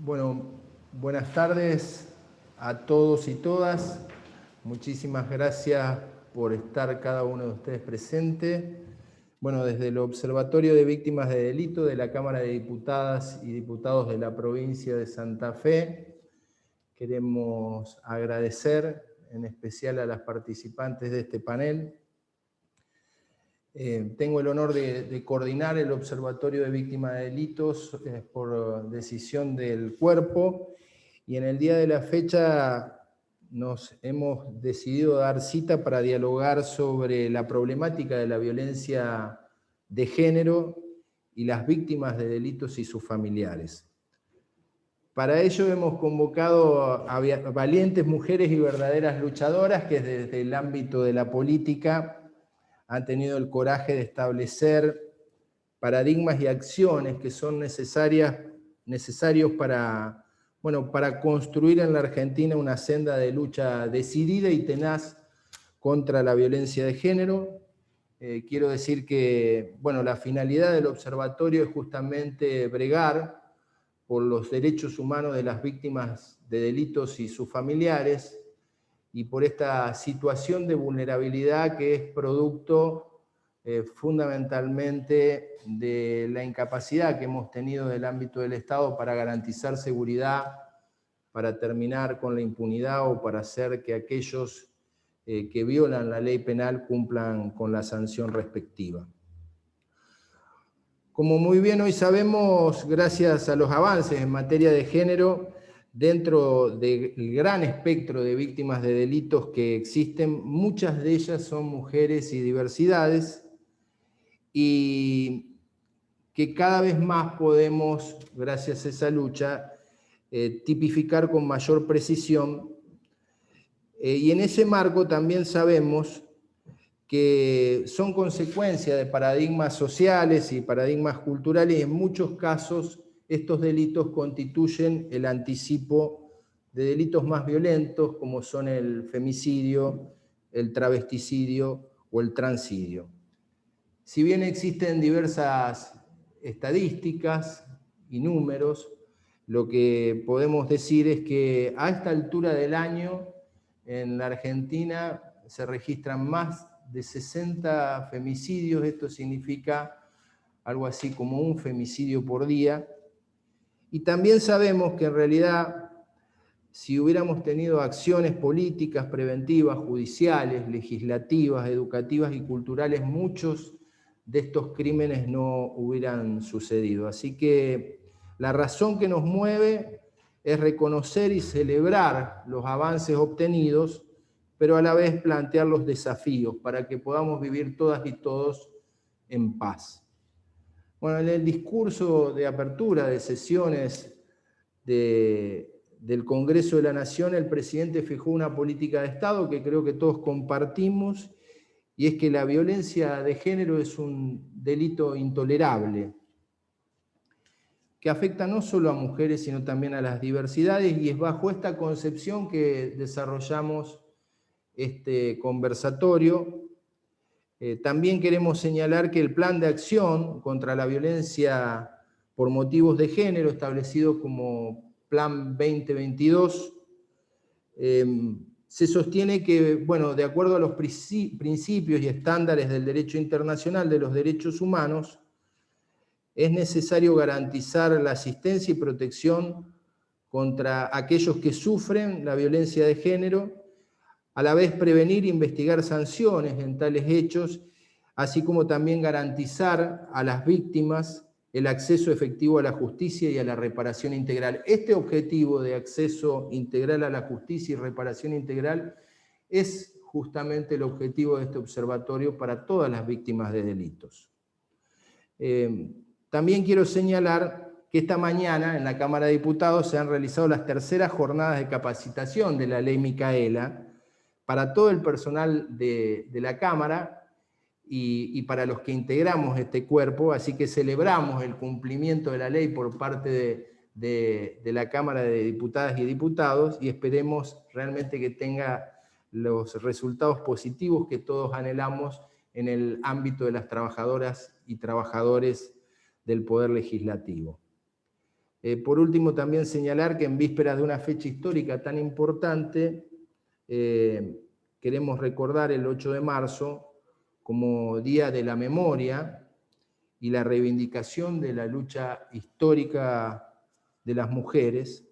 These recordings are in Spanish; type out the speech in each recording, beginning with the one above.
Bueno, buenas tardes a todos y todas. Muchísimas gracias por estar cada uno de ustedes presente. Bueno, desde el Observatorio de Víctimas de Delito de la Cámara de Diputadas y Diputados de la provincia de Santa Fe, queremos agradecer en especial a las participantes de este panel. Tengo el honor de coordinar el Observatorio de Víctimas de Delitos por decisión del cuerpo, y en el día de la fecha nos hemos decidido dar cita para dialogar sobre la problemática de la violencia de género y las víctimas de delitos y sus familiares. Para ello hemos convocado a valientes mujeres y verdaderas luchadoras que desde el ámbito de la política han tenido el coraje de establecer paradigmas y acciones que son necesarios para construir en la Argentina una senda de lucha decidida y tenaz contra la violencia de género. Quiero decir que la finalidad del observatorio es justamente bregar por los derechos humanos de las víctimas de delitos y sus familiares, y por esta situación de vulnerabilidad que es producto fundamentalmente de la incapacidad que hemos tenido del ámbito del Estado para garantizar seguridad, para terminar con la impunidad o para hacer que aquellos que violan la ley penal cumplan con la sanción respectiva. Como muy bien hoy sabemos, gracias a los avances en materia de género, dentro del gran espectro de víctimas de delitos que existen, muchas de ellas son mujeres y diversidades, y que cada vez más podemos, gracias a esa lucha, tipificar con mayor precisión. Y en ese marco también sabemos que son consecuencia de paradigmas sociales y paradigmas culturales, y en muchos casos estos delitos constituyen el anticipo de delitos más violentos, como son el femicidio, el travesticidio o el transidio. Si bien existen diversas estadísticas y números, lo que podemos decir es que a esta altura del año en la Argentina se registran más de 60 femicidios. Esto significa algo así como un femicidio por día. Y también sabemos que en realidad, si hubiéramos tenido acciones políticas, preventivas, judiciales, legislativas, educativas y culturales, muchos de estos crímenes no hubieran sucedido. Así que la razón que nos mueve es reconocer y celebrar los avances obtenidos, pero a la vez plantear los desafíos para que podamos vivir todas y todos en paz. Bueno, en el discurso de apertura de sesiones del Congreso de la Nación, el presidente fijó una política de Estado que creo que todos compartimos, y es que la violencia de género es un delito intolerable, que afecta no solo a mujeres, sino también a las diversidades, y es bajo esta concepción que desarrollamos este conversatorio. También queremos señalar que el Plan de Acción contra la Violencia por Motivos de Género, establecido como Plan 2022, se sostiene que, de acuerdo a los principios y estándares del derecho internacional de los derechos humanos, es necesario garantizar la asistencia y protección contra aquellos que sufren la violencia de género, a la vez prevenir e investigar sanciones en tales hechos, así como también garantizar a las víctimas el acceso efectivo a la justicia y a la reparación integral. Este objetivo de acceso integral a la justicia y reparación integral es justamente el objetivo de este observatorio para todas las víctimas de delitos. También quiero señalar que esta mañana en la Cámara de Diputados se han realizado las terceras jornadas de capacitación de la Ley Micaela para todo el personal de la Cámara y para los que integramos este cuerpo, así que celebramos el cumplimiento de la ley por parte de la Cámara de Diputadas y Diputados, y esperemos realmente que tenga los resultados positivos que todos anhelamos en el ámbito de las trabajadoras y trabajadores del Poder Legislativo. Por último, también señalar que en vísperas de una fecha histórica tan importante, queremos recordar el 8 de marzo como Día de la Memoria y la reivindicación de la lucha histórica de las mujeres,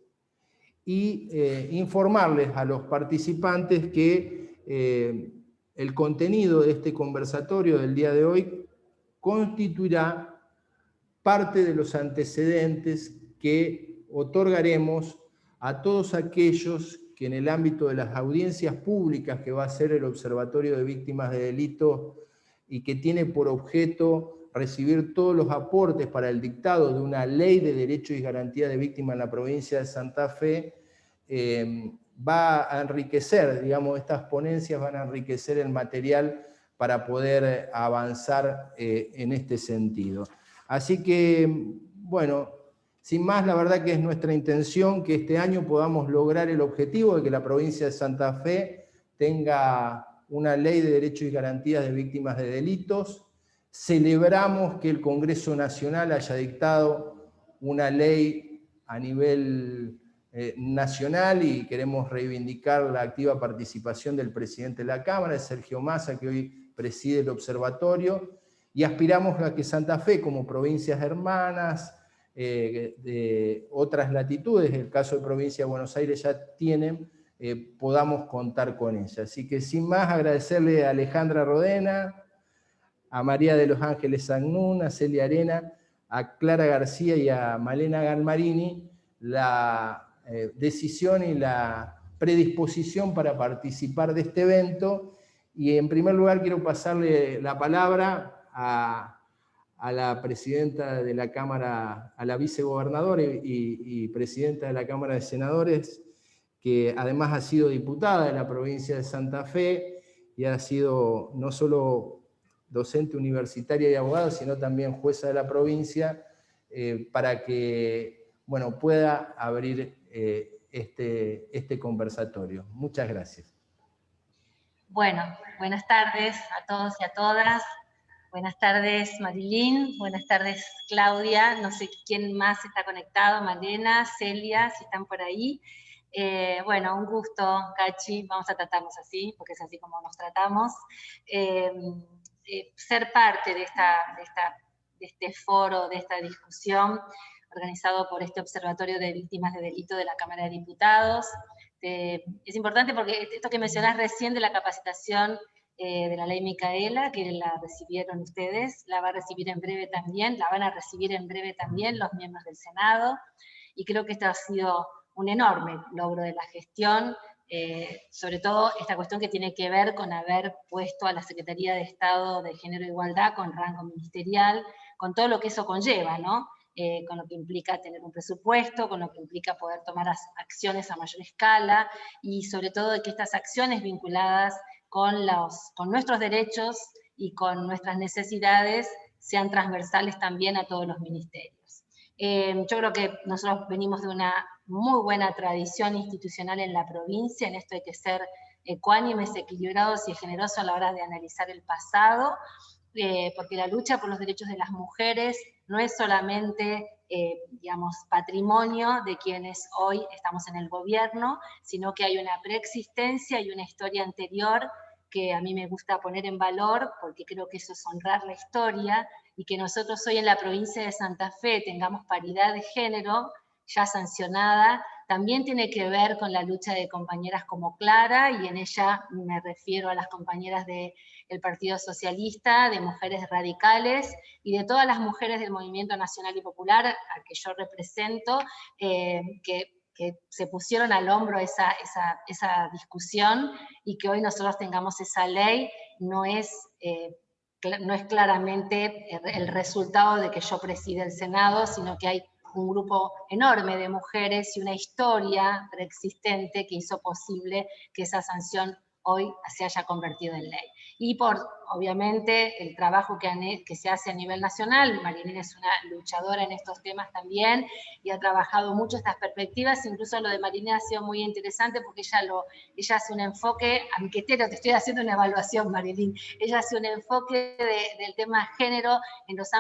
y informarles a los participantes que el contenido de este conversatorio del día de hoy constituirá parte de los antecedentes que otorgaremos a todos aquellos que en el ámbito de las audiencias públicas que va a ser el Observatorio de Víctimas de Delitos y que tiene por objeto recibir todos los aportes para el dictado de una ley de derechos y garantía de víctimas en la provincia de Santa Fe, va a enriquecer, digamos, estas ponencias van a enriquecer el material para poder avanzar en este sentido. Así que, bueno, sin más, la verdad que es nuestra intención que este año podamos lograr el objetivo de que la provincia de Santa Fe tenga una ley de derechos y garantías de víctimas de delitos. Celebramos que el Congreso Nacional haya dictado una ley a nivel nacional y queremos reivindicar la activa participación del presidente de la Cámara, Sergio Massa, que hoy preside el observatorio, y aspiramos a que Santa Fe, como provincias hermanas de otras latitudes, el caso de provincia de Buenos Aires ya tienen, podamos contar con ella. Así que sin más, agradecerle a Alejandra Rodena, a María de los Ángeles Agnún, a Celia Arena, a Clara García y a Malena Galmarini la decisión y la predisposición para participar de este evento. Y en primer lugar quiero pasarle la palabra a la presidenta de la Cámara, a la vicegobernadora y presidenta de la Cámara de Senadores, que además ha sido diputada de la provincia de Santa Fe y ha sido no solo docente universitaria y abogada, sino también jueza de la provincia, para que, bueno, pueda abrir este conversatorio. Muchas gracias. Bueno, buenas tardes a todos y a todas. Buenas tardes, Marilyn. Buenas tardes, Claudia. No sé quién más está conectado, Malena, Celia, si están por ahí. Bueno, un gusto, Cachi. Vamos a tratarnos así, porque es así como nos tratamos. Ser parte de este foro, de esta discusión, organizado por este Observatorio de Víctimas de Delito de la Cámara de Diputados. Es importante porque esto que mencionás recién de la capacitación de la ley Micaela, que la recibieron ustedes, la va a recibir en breve también, la van a recibir en breve también los miembros del Senado, y creo que esto ha sido un enorme logro de la gestión, sobre todo esta cuestión que tiene que ver con haber puesto a la Secretaría de Estado de Género e Igualdad con rango ministerial, con todo lo que eso conlleva, ¿no? Con lo que implica tener un presupuesto, con lo que implica poder tomar acciones a mayor escala, y sobre todo de que estas acciones vinculadas con nuestros derechos y con nuestras necesidades sean transversales también a todos los ministerios. Yo creo que nosotros venimos de una muy buena tradición institucional en la provincia, en esto hay que ser ecuánimes, equilibrados y generosos a la hora de analizar el pasado, porque la lucha por los derechos de las mujeres no es solamente, digamos, patrimonio de quienes hoy estamos en el gobierno, sino que hay una preexistencia y una historia anterior que a mí me gusta poner en valor, porque creo que eso es honrar la historia, y que nosotros hoy en la provincia de Santa Fe tengamos paridad de género ya sancionada, también tiene que ver con la lucha de compañeras como Clara, y en ella me refiero a las compañeras del Partido Socialista, de mujeres radicales, y de todas las mujeres del Movimiento Nacional y Popular, a que yo represento, que se pusieron al hombro esa discusión, y que hoy nosotros tengamos esa ley, no es claramente el resultado de que yo presida el Senado, sino que hay un grupo enorme de mujeres y una historia preexistente que hizo posible que esa sanción hoy se haya convertido en ley. Y por, obviamente, el trabajo que se hace a nivel nacional. Marilyn es una luchadora en estos temas también, y ha trabajado mucho estas perspectivas. Incluso lo de Marilyn ha sido muy interesante, porque ella hace un enfoque, a mi criterio, te estoy haciendo una evaluación, Marilyn, ella hace un enfoque del tema género en los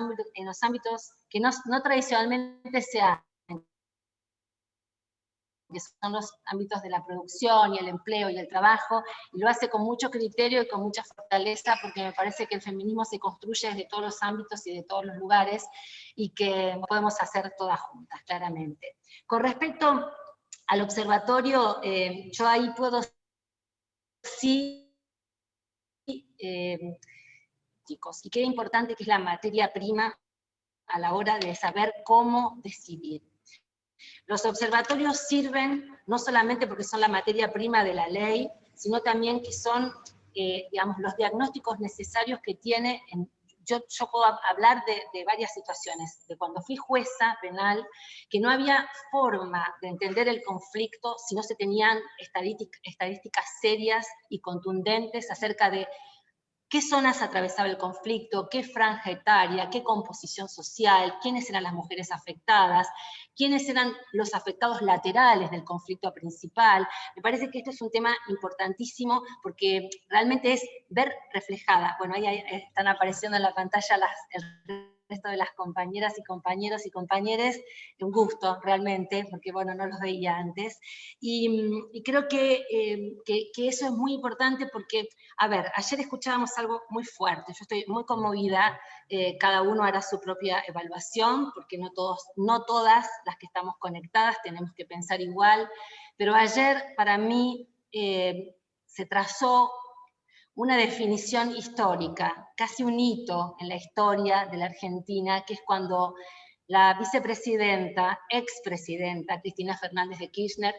ámbitos que no tradicionalmente se hacen, son los ámbitos de la producción y el empleo y el trabajo, y lo hace con mucho criterio y con mucha fortaleza, porque me parece que el feminismo se construye desde todos los ámbitos y de todos los lugares, y que podemos hacer todas juntas, claramente. Con respecto al observatorio, yo ahí puedo sí, chicos, y qué importante que es la materia prima a la hora de saber cómo decidir. Los observatorios sirven no solamente porque son la materia prima de la ley, sino también que son, digamos, los diagnósticos necesarios que tiene. Yo puedo hablar de varias situaciones, de cuando fui jueza penal, que no había forma de entender el conflicto si no se tenían estadísticas serias y contundentes acerca de qué zonas atravesaba el conflicto, qué franja etaria, qué composición social, quiénes eran las mujeres afectadas, quiénes eran los afectados laterales del conflicto principal. Me parece que esto es un tema importantísimo porque realmente es ver reflejada. Bueno, ahí están apareciendo en la pantalla el resto de las compañeras y compañeros y compañeres. Un gusto realmente, porque bueno, no los veía antes. Y creo que eso es muy importante porque, a ver, ayer escuchábamos algo muy fuerte, yo estoy muy conmovida, cada uno hará su propia evaluación, porque no todas las que estamos conectadas tenemos que pensar igual, pero ayer para mí se trazó una definición histórica, casi un hito en la historia de la Argentina, que es cuando la vicepresidenta, expresidenta Cristina Fernández de Kirchner,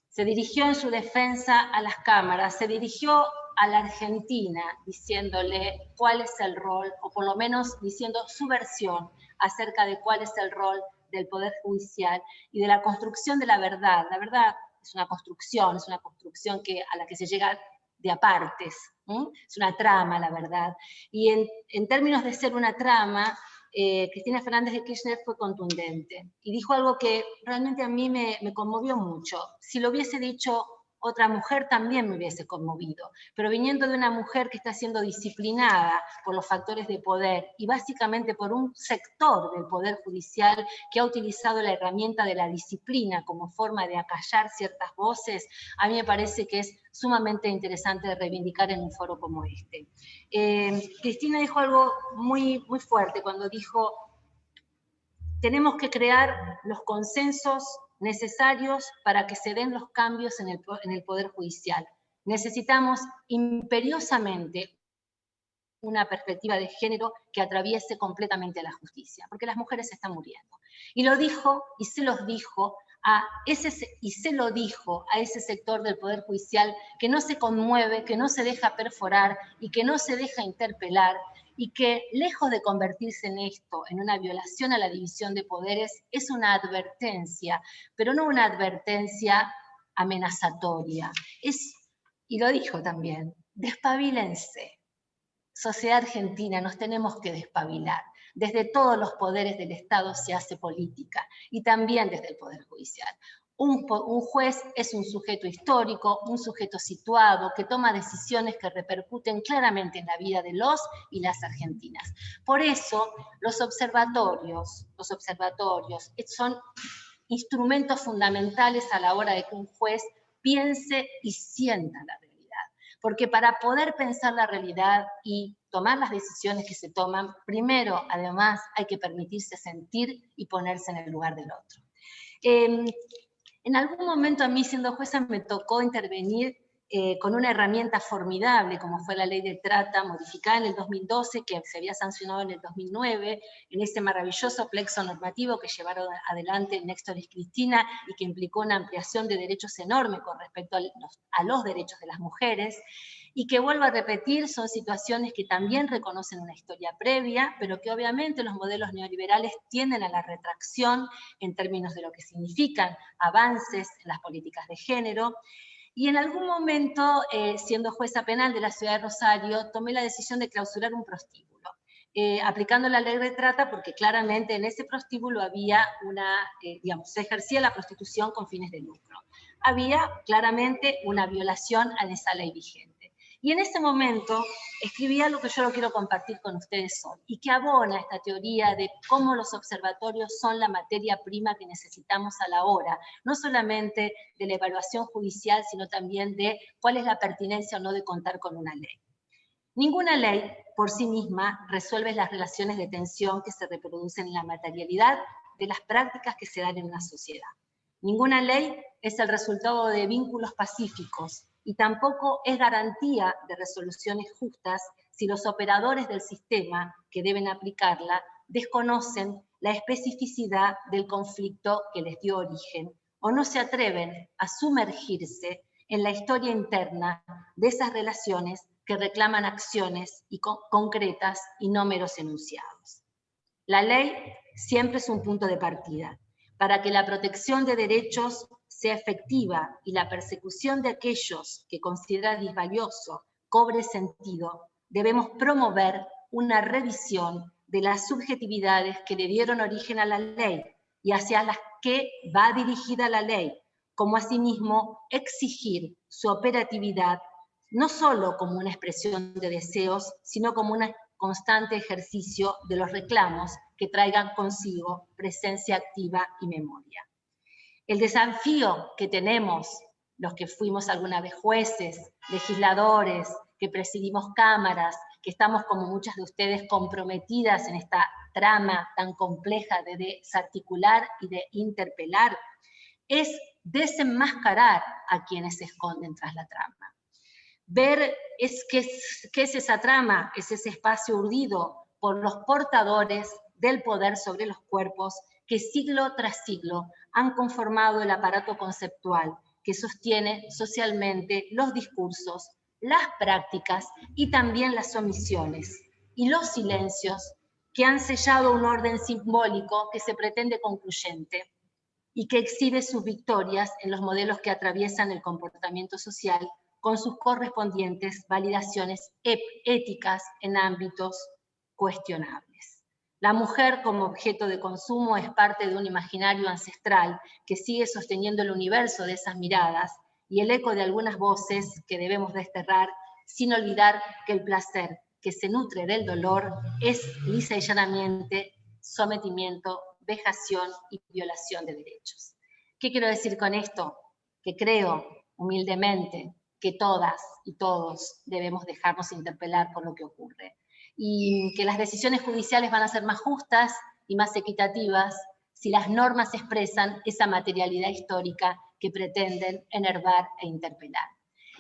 se dirigió en su defensa a las cámaras, se dirigió a la Argentina diciéndole cuál es el rol, o por lo menos diciendo su versión acerca de cuál es el rol del Poder Judicial y de la construcción de la verdad. La verdad es una construcción a la que se llega de apartes, es una trama, la verdad. Y en términos de ser una trama, Cristina Fernández de Kirchner fue contundente y dijo algo que realmente a mí me conmovió mucho. Si lo hubiese dicho otra mujer también me hubiese conmovido, pero viniendo de una mujer que está siendo disciplinada por los factores de poder y básicamente por un sector del Poder Judicial que ha utilizado la herramienta de la disciplina como forma de acallar ciertas voces, a mí me parece que es sumamente interesante reivindicar en un foro como este. Cristina dijo algo muy, muy fuerte cuando dijo: tenemos que crear los consensos necesarios para que se den los cambios en el Poder Judicial. Necesitamos imperiosamente una perspectiva de género que atraviese completamente la justicia, porque las mujeres están muriendo. Y lo dijo, y se los dijo, se lo dijo a ese sector del Poder Judicial que no se conmueve, que no se deja perforar y que no se deja interpelar, y que lejos de convertirse en esto, en una violación a la división de poderes, es una advertencia, pero no una advertencia amenazatoria. Y lo dijo también, despabilense. Sociedad argentina, nos tenemos que despabilar. Desde todos los poderes del Estado se hace política, y también desde el Poder Judicial. Un juez es un sujeto histórico, un sujeto situado, que toma decisiones que repercuten claramente en la vida de los y las argentinas. Por eso, los observatorios son instrumentos fundamentales a la hora de que un juez piense y sienta la realidad. Porque para poder pensar la realidad y tomar las decisiones que se toman, primero, además, hay que permitirse sentir y ponerse en el lugar del otro. En algún momento a mí, siendo jueza, me tocó intervenir con una herramienta formidable, como fue la ley de trata modificada en el 2012, que se había sancionado en el 2009, en ese maravilloso plexo normativo que llevaron adelante Néstor y Cristina, y que implicó una ampliación de derechos enorme con respecto a los derechos de las mujeres, y que, vuelvo a repetir, son situaciones que también reconocen una historia previa, pero que obviamente los modelos neoliberales tienden a la retracción en términos de lo que significan avances en las políticas de género. Y en algún momento, siendo jueza penal de la ciudad de Rosario, tomé la decisión de clausurar un prostíbulo, aplicando la ley de trata, porque claramente en ese prostíbulo había se ejercía la prostitución con fines de lucro. Había claramente una violación a esa ley vigente. Y en ese momento escribí algo que yo lo quiero compartir con ustedes hoy, y que abona esta teoría de cómo los observatorios son la materia prima que necesitamos a la hora, no solamente de la evaluación judicial, sino también de cuál es la pertinencia o no de contar con una ley. Ninguna ley por sí misma resuelve las relaciones de tensión que se reproducen en la materialidad de las prácticas que se dan en una sociedad. Ninguna ley es el resultado de vínculos pacíficos y tampoco es garantía de resoluciones justas si los operadores del sistema que deben aplicarla desconocen la especificidad del conflicto que les dio origen o no se atreven a sumergirse en la historia interna de esas relaciones que reclaman acciones concretas y no meros enunciados. La ley siempre es un punto de partida. Para que la protección de derechos sea efectiva y la persecución de aquellos que considera disvalioso cobre sentido, debemos promover una revisión de las subjetividades que le dieron origen a la ley y hacia las que va dirigida la ley, como asimismo exigir su operatividad no solo como una expresión de deseos, sino como un constante ejercicio de los reclamos que traigan consigo presencia activa y memoria. El desafío que tenemos, los que fuimos alguna vez jueces, legisladores, que presidimos cámaras, que estamos como muchas de ustedes comprometidas en esta trama tan compleja de desarticular y de interpelar, es desenmascarar a quienes se esconden tras la trama. Ver qué es esa trama, es ese espacio urdido por los portadores del poder sobre los cuerpos que siglo tras siglo han conformado el aparato conceptual que sostiene socialmente los discursos, las prácticas y también las omisiones y los silencios que han sellado un orden simbólico que se pretende concluyente y que exhibe sus victorias en los modelos que atraviesan el comportamiento social con sus correspondientes validaciones éticas en ámbitos cuestionables. La mujer como objeto de consumo es parte de un imaginario ancestral que sigue sosteniendo el universo de esas miradas y el eco de algunas voces que debemos desterrar, sin olvidar que el placer que se nutre del dolor es lisa y llanamente sometimiento, vejación y violación de derechos. ¿Qué quiero decir con esto? Que creo, humildemente, que todas y todos debemos dejarnos interpelar por lo que ocurre. Y que las decisiones judiciales van a ser más justas y más equitativas si las normas expresan esa materialidad histórica que pretenden enervar e interpelar.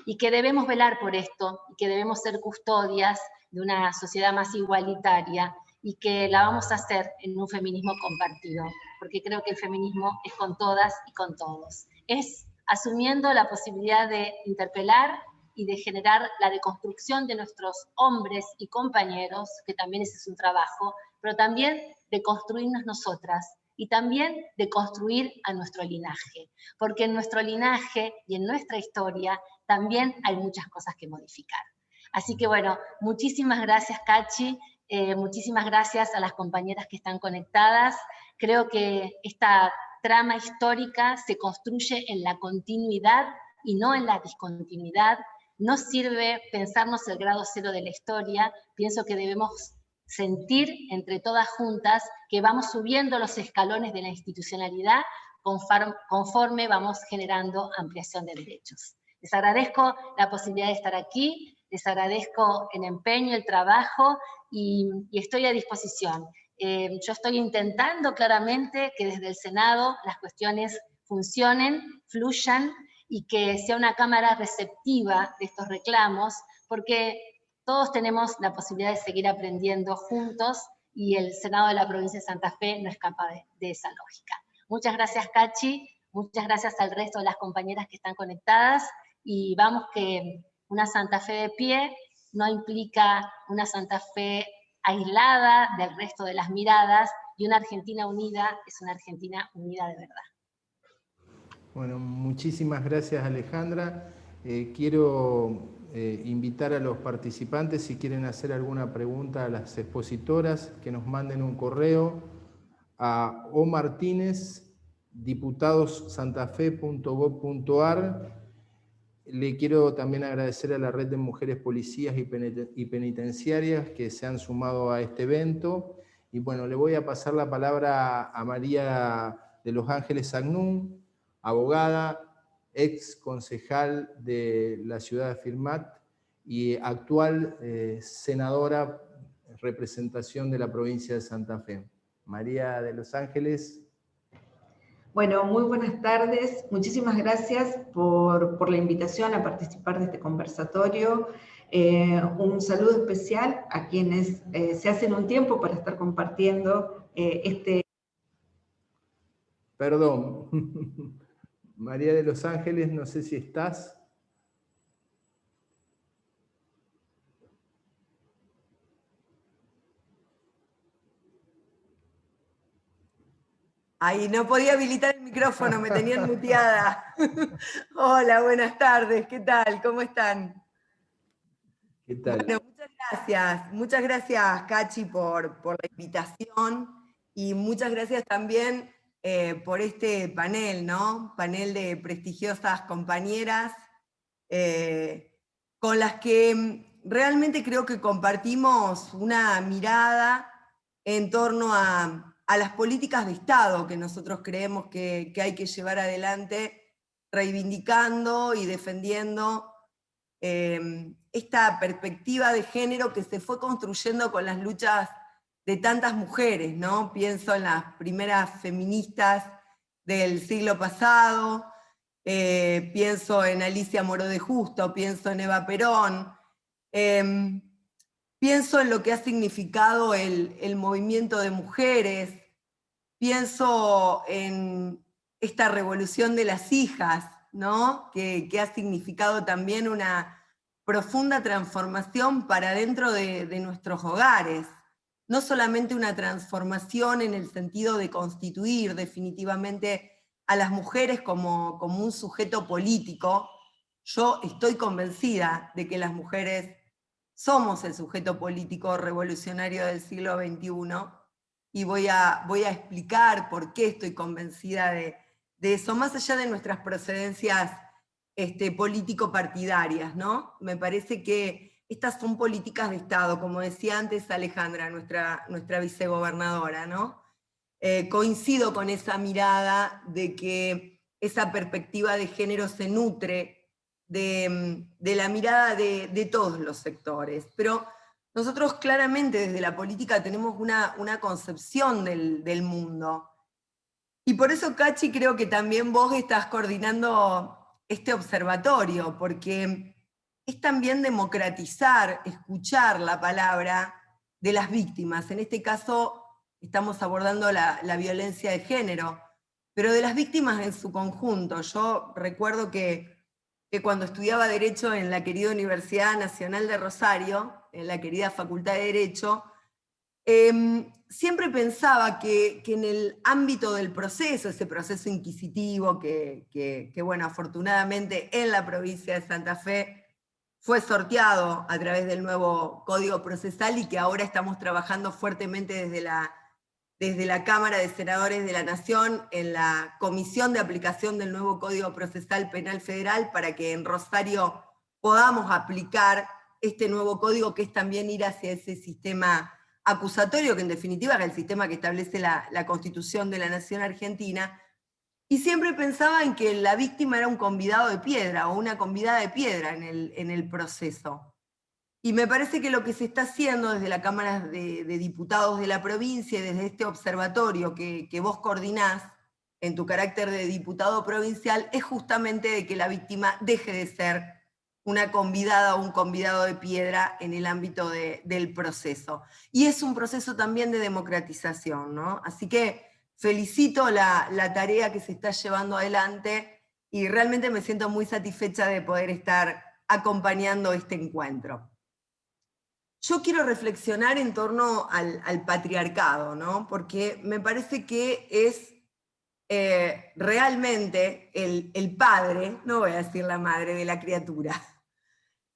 Y que debemos velar por esto, y que debemos ser custodias de una sociedad más igualitaria, y que la vamos a hacer en un feminismo compartido, porque creo que el feminismo es con todas y con todos. Es asumiendo la posibilidad de interpelar y de generar la deconstrucción de nuestros hombres y compañeros, que también ese es un trabajo, pero también de construirnos nosotras y también de construir a nuestro linaje, porque en nuestro linaje y en nuestra historia también hay muchas cosas que modificar. Así que bueno, muchísimas gracias, Cachi, muchísimas gracias a las compañeras que están conectadas. Creo que esta trama histórica se construye en la continuidad y no en la discontinuidad. No sirve pensarnos el grado cero de la historia, pienso que debemos sentir entre todas juntas que vamos subiendo los escalones de la institucionalidad conforme vamos generando ampliación de derechos. Les agradezco la posibilidad de estar aquí, les agradezco el empeño, el trabajo y estoy a disposición. Yo estoy intentando claramente que desde el Senado las cuestiones funcionen, fluyan y que sea una cámara receptiva de estos reclamos, porque todos tenemos la posibilidad de seguir aprendiendo juntos y el Senado de la provincia de Santa Fe no escapa de esa lógica. Muchas gracias, Cachi, muchas gracias al resto de las compañeras que están conectadas y vamos que una Santa Fe de pie no implica una Santa Fe aislada del resto de las miradas, y una Argentina unida es una Argentina unida de verdad. Bueno, muchísimas gracias, Alejandra. Quiero invitar a los participantes, si quieren hacer alguna pregunta a las expositoras, que nos manden un correo a omartinez@diputadossantafe.gov.ar. le quiero también agradecer a la Red de Mujeres Policías y Penitenciarias que se han sumado a este evento. Y bueno, le voy a pasar la palabra a María de los Ángeles Agnún, abogada, ex concejal de la ciudad de Firmat y actual senadora en representación de la provincia de Santa Fe. María de los Ángeles. Bueno, muy buenas tardes. Muchísimas gracias por la invitación a participar de este conversatorio. Un saludo especial a quienes se hacen un tiempo para estar compartiendo este... Perdón. María de los Ángeles, no sé si estás. Ay, no podía habilitar el micrófono, me tenían muteada. Hola, buenas tardes, ¿qué tal? ¿Cómo están? ¿Qué tal? Bueno, muchas gracias Cachi por la invitación y muchas gracias también por este panel, ¿no? Panel de prestigiosas compañeras con las que realmente creo que compartimos una mirada en torno a las políticas de Estado que nosotros creemos que hay que llevar adelante, reivindicando y defendiendo esta perspectiva de género que se fue construyendo con las luchas de tantas mujeres, ¿no? Pienso en las primeras feministas del siglo pasado, pienso en Alicia Moró de Justo, pienso en Eva Perón, pienso en lo que ha significado el movimiento de mujeres, pienso en esta revolución de las hijas, ¿no? que ha significado también una profunda transformación para dentro de nuestros hogares. No solamente una transformación en el sentido de constituir definitivamente a las mujeres como un sujeto político. Yo estoy convencida de que las mujeres somos el sujeto político revolucionario del siglo XXI, y voy a explicar por qué estoy convencida de eso, más allá de nuestras procedencias político-partidarias, ¿no? Me parece que estas son políticas de Estado, como decía antes Alejandra, nuestra vicegobernadora, ¿no? Coincido con esa mirada de que esa perspectiva de género se nutre de la mirada de todos los sectores, pero nosotros claramente desde la política tenemos una concepción del mundo. Y por eso, Cachi, creo que también vos estás coordinando este observatorio, porque es también democratizar, escuchar la palabra de las víctimas. En este caso estamos abordando la violencia de género, pero de las víctimas en su conjunto. Yo recuerdo que cuando estudiaba Derecho en la querida Universidad Nacional de Rosario, en la querida Facultad de Derecho, siempre pensaba que en el ámbito del proceso, ese proceso inquisitivo que bueno, afortunadamente en la provincia de Santa Fe fue sorteado a través del nuevo Código Procesal y que ahora estamos trabajando fuertemente desde la Cámara de Senadores de la Nación en la Comisión de Aplicación del nuevo Código Procesal Penal Federal para que en Rosario podamos aplicar este nuevo código, que es también ir hacia ese sistema acusatorio, que en definitiva es el sistema que establece la Constitución de la Nación Argentina, y siempre pensaba en que la víctima era un convidado de piedra o una convidada de piedra en el proceso. Y me parece que lo que se está haciendo desde la Cámara de Diputados de la provincia y desde este observatorio que vos coordinás en tu carácter de diputado provincial es justamente de que la víctima deje de ser una convidada o un convidado de piedra en el ámbito del proceso. Y es un proceso también de democratización, ¿no? Así que felicito la tarea que se está llevando adelante y realmente me siento muy satisfecha de poder estar acompañando este encuentro. Yo quiero reflexionar en torno al patriarcado, ¿no? Porque me parece que es realmente el padre, no voy a decir la madre, de la criatura.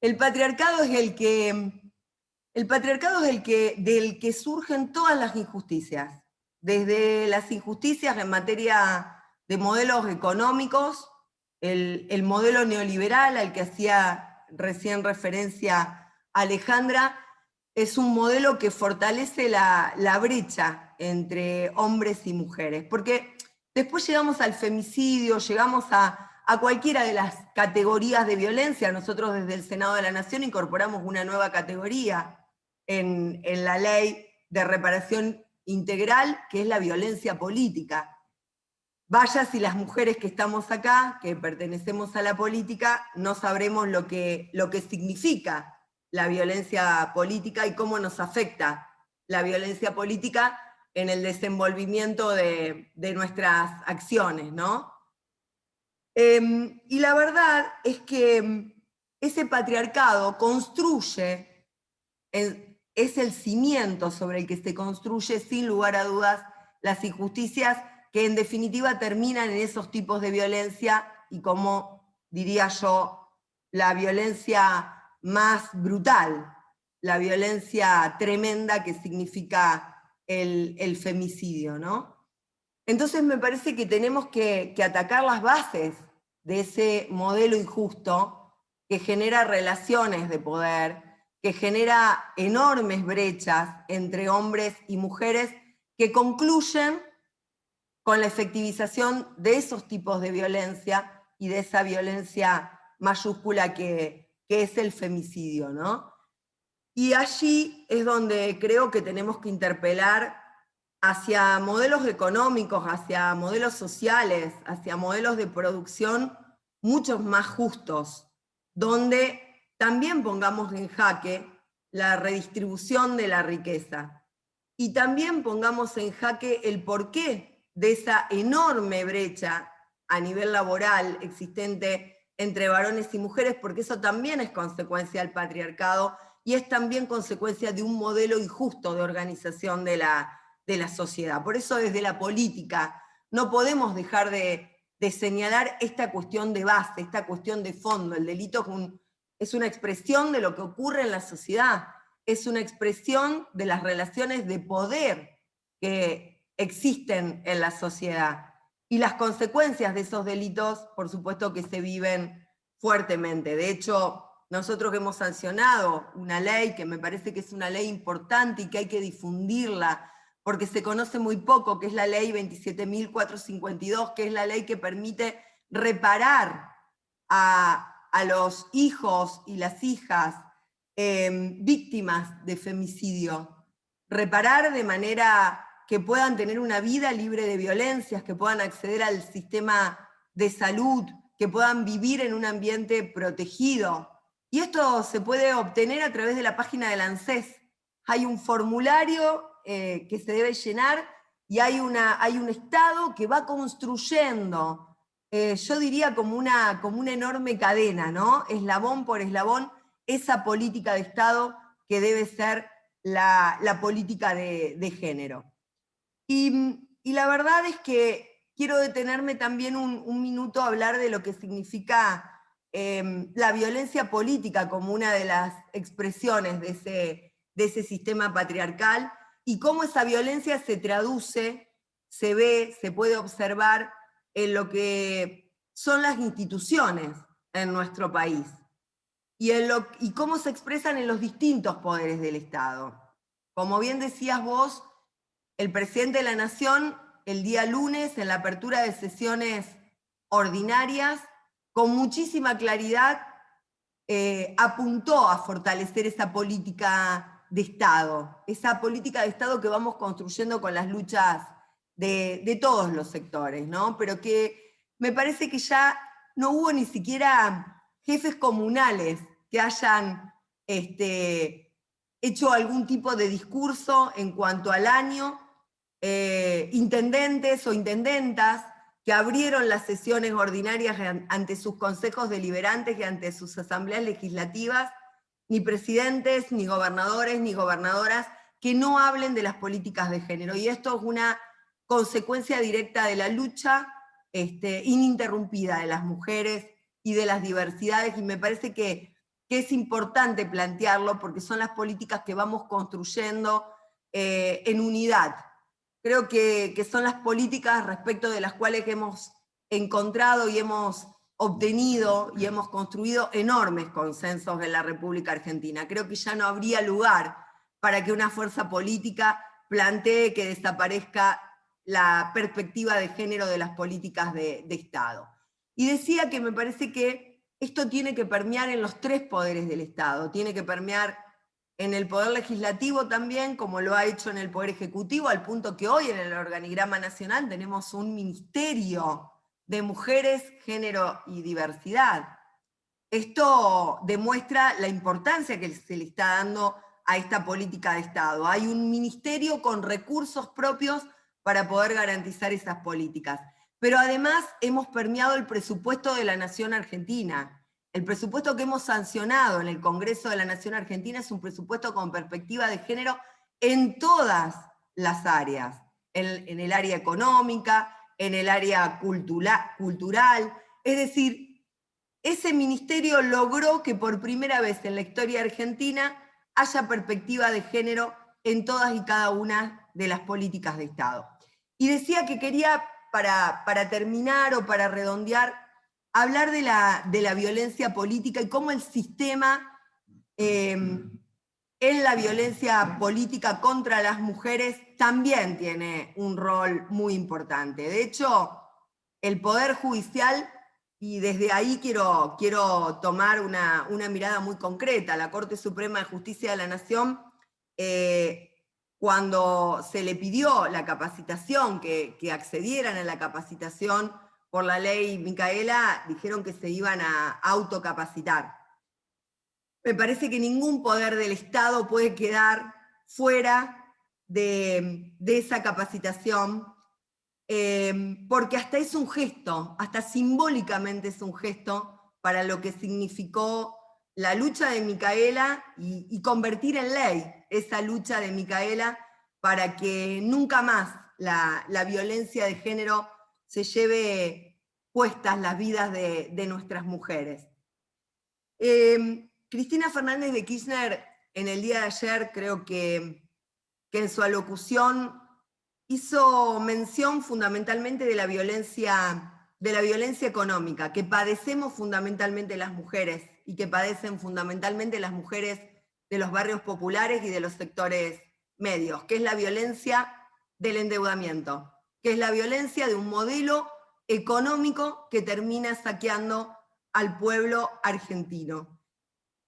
El patriarcado es del que surgen todas las injusticias, desde las injusticias en materia de modelos económicos, el modelo neoliberal al que hacía recién referencia Alejandra, es un modelo que fortalece la brecha entre hombres y mujeres, porque después llegamos al femicidio, llegamos a cualquiera de las categorías de violencia. Nosotros desde el Senado de la Nación incorporamos una nueva categoría en la ley de reparación integral, que es la violencia política. Vaya si las mujeres que estamos acá, que pertenecemos a la política, no sabremos lo que significa la violencia política y cómo nos afecta la violencia política en el desenvolvimiento de nuestras acciones, ¿no? Y la verdad es que ese patriarcado construye, es el cimiento sobre el que se construye sin lugar a dudas las injusticias que en definitiva terminan en esos tipos de violencia y, como diría yo, la violencia más brutal, la violencia tremenda que significa el femicidio, ¿no? Entonces me parece que tenemos que atacar las bases de ese modelo injusto que genera relaciones de poder, que genera enormes brechas entre hombres y mujeres que concluyen con la efectivización de esos tipos de violencia y de esa violencia mayúscula que es el femicidio, ¿no? Y allí es donde creo que tenemos que interpelar hacia modelos económicos, hacia modelos sociales, hacia modelos de producción muchos más justos, donde también pongamos en jaque la redistribución de la riqueza y también pongamos en jaque el porqué de esa enorme brecha a nivel laboral existente entre varones y mujeres, porque eso también es consecuencia del patriarcado y es también consecuencia de un modelo injusto de organización de la sociedad. Por eso desde la política no podemos dejar de señalar esta cuestión de base, esta cuestión de fondo. El delito es una expresión de lo que ocurre en la sociedad, es una expresión de las relaciones de poder que existen en la sociedad. Y las consecuencias de esos delitos, por supuesto que se viven fuertemente. De hecho, nosotros hemos sancionado una ley que me parece que es una ley importante y que hay que difundirla, porque se conoce muy poco, que es la ley 27.452, que es la ley que permite reparar a los hijos y las hijas víctimas de femicidio. Reparar de manera que puedan tener una vida libre de violencias, que puedan acceder al sistema de salud, que puedan vivir en un ambiente protegido. Y esto se puede obtener a través de la página del ANSES. Hay un formulario que se debe llenar y hay un Estado que va construyendo, yo diría como una enorme cadena, ¿no? Eslabón por eslabón, esa política de Estado que debe ser la política de género. Y la verdad es que quiero detenerme también un minuto a hablar de lo que significa la violencia política como una de las expresiones de ese sistema patriarcal y cómo esa violencia se traduce, se ve, se puede observar en lo que son las instituciones en nuestro país y cómo se expresan en los distintos poderes del Estado. Como bien decías vos, el presidente de la Nación, el día lunes, en la apertura de sesiones ordinarias, con muchísima claridad, apuntó a fortalecer esa política de Estado, esa política de Estado que vamos construyendo con las luchas de todos los sectores, ¿no? Pero que me parece que ya no hubo ni siquiera jefes comunales que hayan hecho algún tipo de discurso en cuanto al año, intendentes o intendentas que abrieron las sesiones ordinarias ante sus consejos deliberantes y ante sus asambleas legislativas, ni presidentes, ni gobernadores, ni gobernadoras que no hablen de las políticas de género. Y esto es una consecuencia directa de la lucha ininterrumpida de las mujeres y de las diversidades, y me parece que es importante plantearlo porque son las políticas que vamos construyendo en unidad. Creo que son las políticas respecto de las cuales hemos encontrado y hemos obtenido y hemos construido enormes consensos en la República Argentina. Creo que ya no habría lugar para que una fuerza política plantee que desaparezca la perspectiva de género de las políticas de Estado. Y decía que me parece que esto tiene que permear en los tres poderes del Estado, tiene que permear en el Poder Legislativo también, como lo ha hecho en el Poder Ejecutivo, al punto que hoy en el organigrama nacional tenemos un Ministerio de Mujeres, Género y Diversidad. Esto demuestra la importancia que se le está dando a esta política de Estado. Hay un ministerio con recursos propios para poder garantizar esas políticas. Pero además hemos permeado el presupuesto de la Nación Argentina. El presupuesto que hemos sancionado en el Congreso de la Nación Argentina es un presupuesto con perspectiva de género en todas las áreas, en el área económica, en el área cultural. Es decir, ese ministerio logró que por primera vez en la historia argentina haya perspectiva de género en todas y cada una de las políticas de Estado. Y decía que quería, para terminar o para redondear, hablar de la violencia política y cómo el sistema en la violencia política contra las mujeres también tiene un rol muy importante. De hecho, el Poder Judicial, y desde ahí quiero tomar una mirada muy concreta, la Corte Suprema de Justicia de la Nación, cuando se le pidió la capacitación, que accedieran a la capacitación por la ley Micaela, dijeron que se iban a autocapacitar. Me parece que ningún poder del Estado puede quedar fuera de esa capacitación, porque hasta es un gesto, hasta simbólicamente es un gesto para lo que significó la lucha de Micaela y convertir en ley esa lucha de Micaela para que nunca más la violencia de género se lleve puestas las vidas de nuestras mujeres. Cristina Fernández de Kirchner, en el día de ayer, creo que en su alocución hizo mención fundamentalmente de la violencia económica, que padecemos fundamentalmente las mujeres, y que padecen fundamentalmente las mujeres de los barrios populares y de los sectores medios, que es la violencia del endeudamiento, que es la violencia de un modelo económico que termina saqueando al pueblo argentino.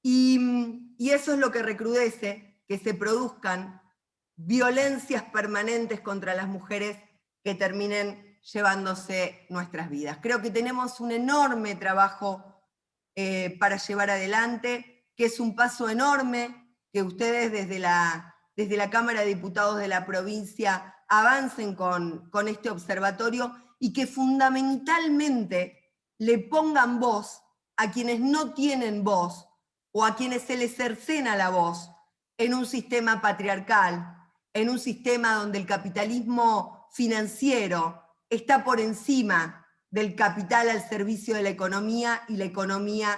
Y eso es lo que recrudece, que se produzcan violencias permanentes contra las mujeres que terminen llevándose nuestras vidas. Creo que tenemos un enorme trabajo para llevar adelante, que es un paso enorme que ustedes desde la Cámara de Diputados de la provincia avancen con este observatorio y que fundamentalmente le pongan voz a quienes no tienen voz o a quienes se les cercena la voz en un sistema patriarcal, en un sistema donde el capitalismo financiero está por encima del capital al servicio de la economía y la economía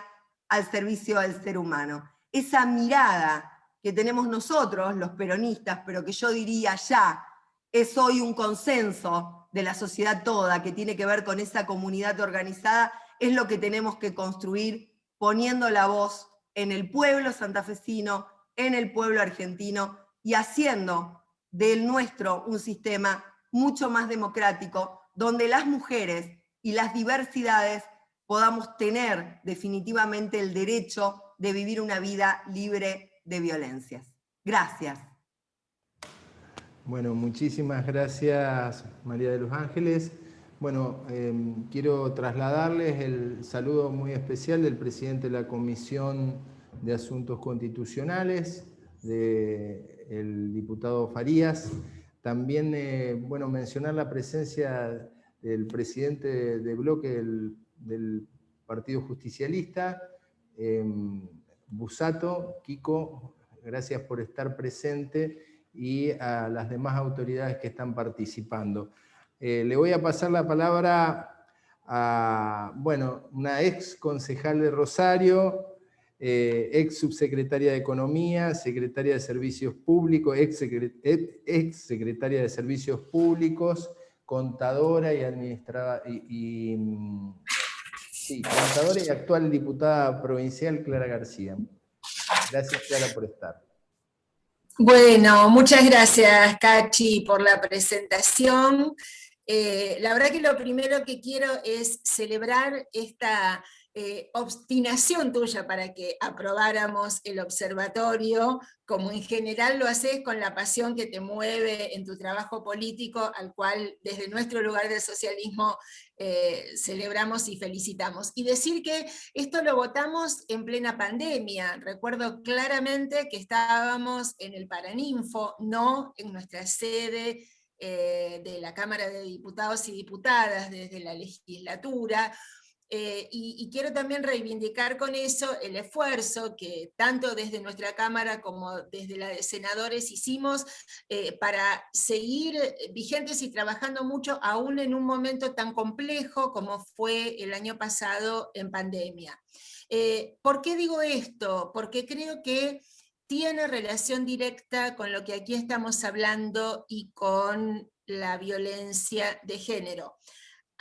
al servicio del ser humano. Esa mirada que tenemos nosotros, los peronistas, pero que yo diría ya es hoy un consenso de la sociedad toda, que tiene que ver con esa comunidad organizada, es lo que tenemos que construir poniendo la voz en el pueblo santafesino, en el pueblo argentino, y haciendo del nuestro un sistema mucho más democrático, donde las mujeres y las diversidades podamos tener definitivamente el derecho de vivir una vida libre de violencias. Gracias. Bueno, muchísimas gracias, María de los Ángeles. Bueno, quiero trasladarles el saludo muy especial del presidente de la Comisión de Asuntos Constitucionales, del diputado Farías. También, bueno, mencionar la presencia del presidente de bloque del Partido Justicialista, Busato. Kiko, gracias por estar presente, y a las demás autoridades que están participando. Le voy a pasar la palabra a, bueno, una ex concejal de Rosario, ex subsecretaria de Economía, secretaria de Servicios Públicos, ex secretaria de Servicios Públicos, contadora y Sí, contadora y actual diputada provincial Clara García. Gracias, Clara, por estar. Bueno, muchas gracias, Cachi, por la presentación. La verdad que lo primero que quiero es celebrar esta obstinación tuya para que aprobáramos el observatorio, como en general lo haces con la pasión que te mueve en tu trabajo político, al cual desde nuestro lugar del socialismo celebramos y felicitamos. Y decir que esto lo votamos en plena pandemia. Recuerdo claramente que estábamos en el Paraninfo, no en nuestra sede de la Cámara de Diputados y Diputadas desde la legislatura. Y quiero también reivindicar con eso el esfuerzo que tanto desde nuestra Cámara como desde la de senadores hicimos para seguir vigentes y trabajando mucho aún en un momento tan complejo como fue el año pasado en pandemia. ¿Por qué digo esto? Porque creo que tiene relación directa con lo que aquí estamos hablando y con la violencia de género.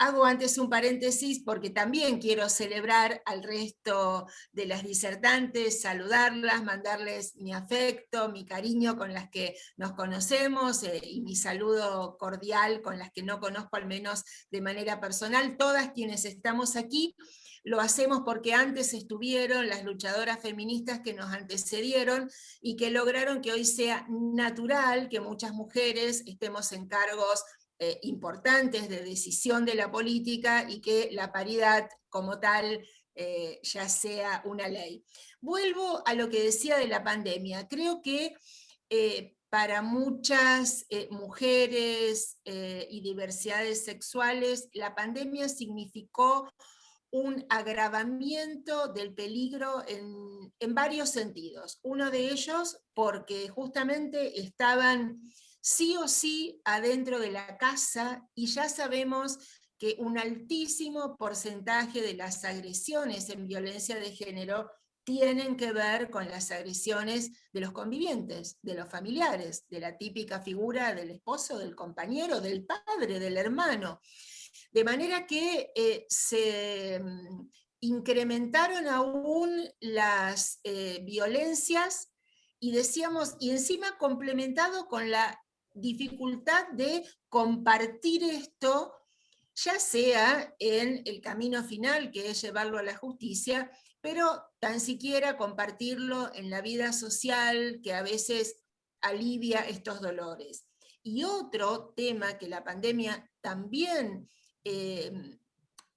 Hago antes un paréntesis porque también quiero celebrar al resto de las disertantes, saludarlas, mandarles mi afecto, mi cariño con las que nos conocemos y mi saludo cordial con las que no conozco, al menos de manera personal. Todas quienes estamos aquí lo hacemos porque antes estuvieron las luchadoras feministas que nos antecedieron y que lograron que hoy sea natural que muchas mujeres estemos en cargos importantes de decisión de la política y que la paridad como tal ya sea una ley. Vuelvo a lo que decía de la pandemia. Creo que para muchas mujeres y diversidades sexuales, la pandemia significó un agravamiento del peligro en varios sentidos. Uno de ellos porque justamente estaban sí o sí adentro de la casa, y ya sabemos que un altísimo porcentaje de las agresiones en violencia de género tienen que ver con las agresiones de los convivientes, de los familiares, de la típica figura del esposo, del compañero, del padre, del hermano. De manera que se incrementaron aún las violencias, y decíamos, y encima complementado con la dificultad de compartir esto, ya sea en el camino final, que es llevarlo a la justicia, pero tan siquiera compartirlo en la vida social, que a veces alivia estos dolores. Y otro tema que la pandemia también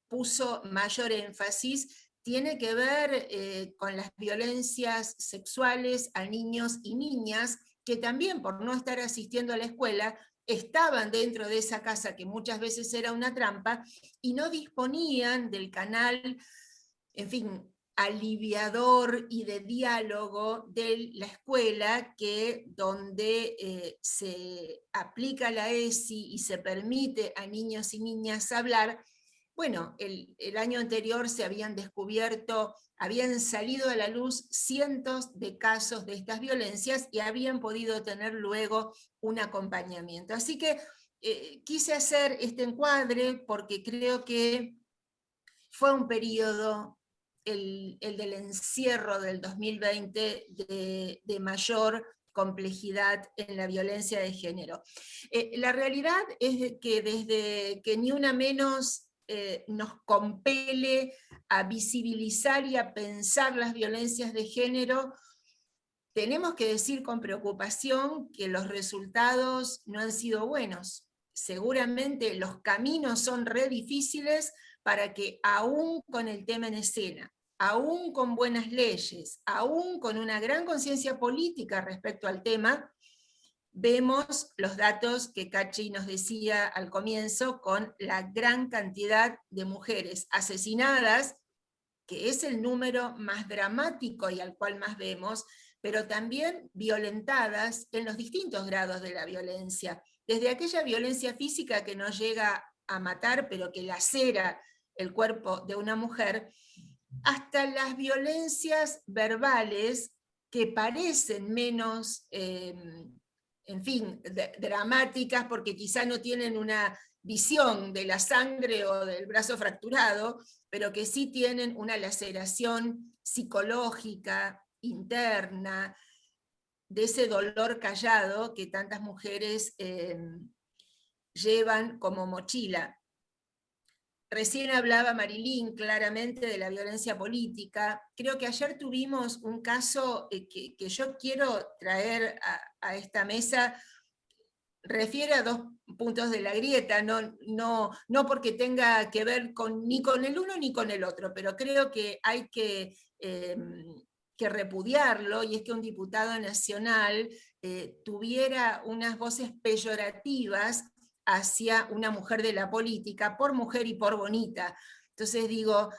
puso mayor énfasis tiene que ver con las violencias sexuales a niños y niñas, que también por no estar asistiendo a la escuela, estaban dentro de esa casa que muchas veces era una trampa, y no disponían del canal, en fin, aliviador y de diálogo de la escuela, que donde se aplica la ESI y se permite a niños y niñas hablar. Bueno, el año anterior se habían descubierto, habían salido a la luz cientos de casos de estas violencias y habían podido tener luego un acompañamiento. Así que quise hacer este encuadre porque creo que fue un periodo, el del encierro del 2020, de mayor complejidad en la violencia de género. La realidad es que desde que Ni Una Menos nos compele a visibilizar y a pensar las violencias de género, tenemos que decir con preocupación que los resultados no han sido buenos. Seguramente los caminos son re difíciles para que, aún con el tema en escena, aún con buenas leyes, aún con una gran conciencia política respecto al tema, vemos los datos que Cachi nos decía al comienzo, con la gran cantidad de mujeres asesinadas, que es el número más dramático y al cual más vemos, pero también violentadas en los distintos grados de la violencia, desde aquella violencia física que no llega a matar, pero que lacera el cuerpo de una mujer, hasta las violencias verbales que parecen menos, en fin, dramáticas, porque quizá no tienen una visión de la sangre o del brazo fracturado, pero que sí tienen una laceración psicológica, interna, de ese dolor callado que tantas mujeres llevan como mochila. Recién hablaba Marilyn claramente de la violencia política. Creo que ayer tuvimos un caso que yo quiero traer a esta mesa. Refiere a dos puntos de la grieta, no porque tenga que ver ni con el uno ni con el otro, pero creo que hay que repudiarlo, y es que un diputado nacional tuviera unas voces peyorativas hacia una mujer de la política, por mujer y por bonita. Entonces digo,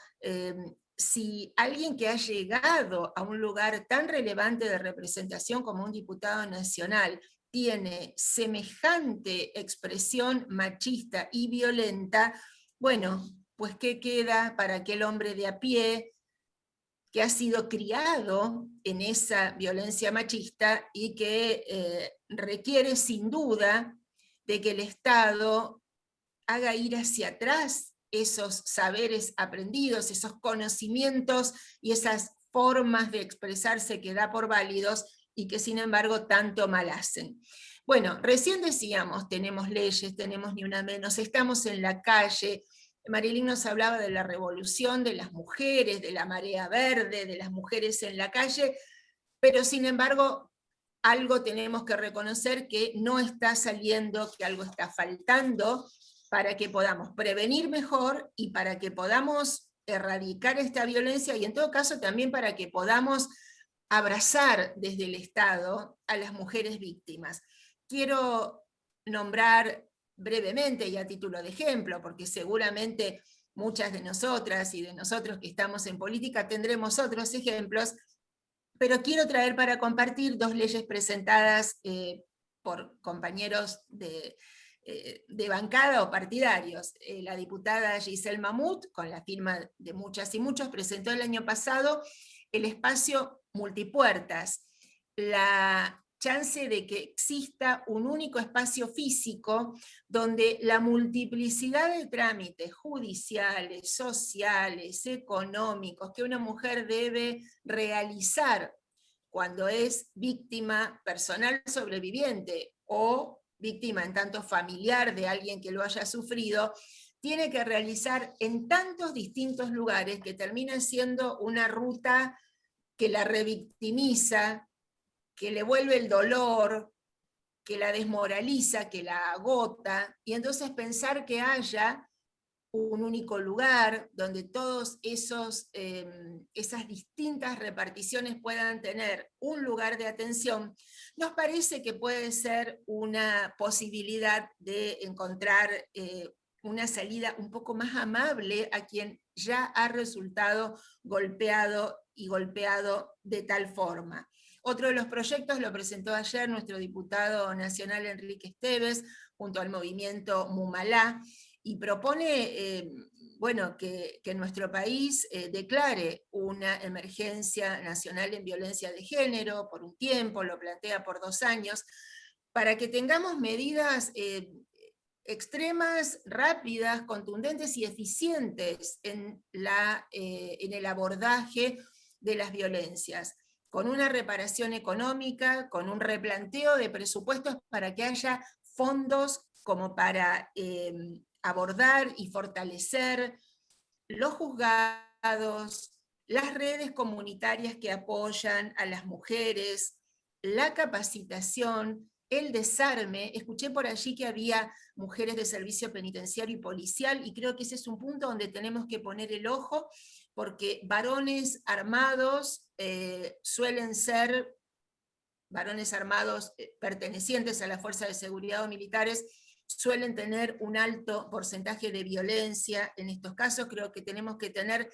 si alguien que ha llegado a un lugar tan relevante de representación como un diputado nacional tiene semejante expresión machista y violenta, bueno, pues ¿qué queda para aquel hombre de a pie que ha sido criado en esa violencia machista y que requiere sin duda de que el Estado haga ir hacia atrás esos saberes aprendidos, esos conocimientos y esas formas de expresarse que da por válidos y que sin embargo tanto mal hacen? Bueno, recién decíamos, tenemos leyes, tenemos Ni Una Menos, estamos en la calle. Marilyn nos hablaba de la revolución de las mujeres, de la marea verde, de las mujeres en la calle, pero sin embargo algo tenemos que reconocer que no está saliendo, que algo está faltando para que podamos prevenir mejor y para que podamos erradicar esta violencia, y en todo caso también para que podamos abrazar desde el Estado a las mujeres víctimas. Quiero nombrar brevemente y a título de ejemplo, porque seguramente muchas de nosotras y de nosotros que estamos en política tendremos otros ejemplos, pero quiero traer para compartir dos leyes presentadas por compañeros de bancada o partidarios. La diputada Giselle Mamut, con la firma de muchas y muchos, presentó el año pasado el espacio multipuertas, la chance de que exista un único espacio físico donde la multiplicidad de trámites judiciales, sociales, económicos que una mujer debe realizar cuando es víctima personal sobreviviente o víctima en tanto familiar de alguien que lo haya sufrido, tiene que realizar en tantos distintos lugares que termina siendo una ruta que la revictimiza, que le vuelve el dolor, que la desmoraliza, que la agota, y entonces pensar que haya un único lugar donde todos esas distintas reparticiones puedan tener un lugar de atención, nos parece que puede ser una posibilidad de encontrar una salida un poco más amable a quien ya ha resultado golpeado y golpeado de tal forma. Otro de los proyectos lo presentó ayer nuestro diputado nacional Enrique Esteves, junto al movimiento Mumalá, y propone bueno, que nuestro país declare una emergencia nacional en violencia de género por un tiempo, lo plantea por 2 años, para que tengamos medidas extremas, rápidas, contundentes y eficientes en el abordaje de las violencias, con una reparación económica, con un replanteo de presupuestos para que haya fondos como para abordar y fortalecer los juzgados, las redes comunitarias que apoyan a las mujeres, la capacitación, el desarme. Escuché por allí que había mujeres de servicio penitenciario y policial, y creo que ese es un punto donde tenemos que poner el ojo, porque varones armados suelen ser varones armados pertenecientes a la Fuerza de Seguridad o militares, suelen tener un alto porcentaje de violencia en estos casos. Creo que tenemos que tener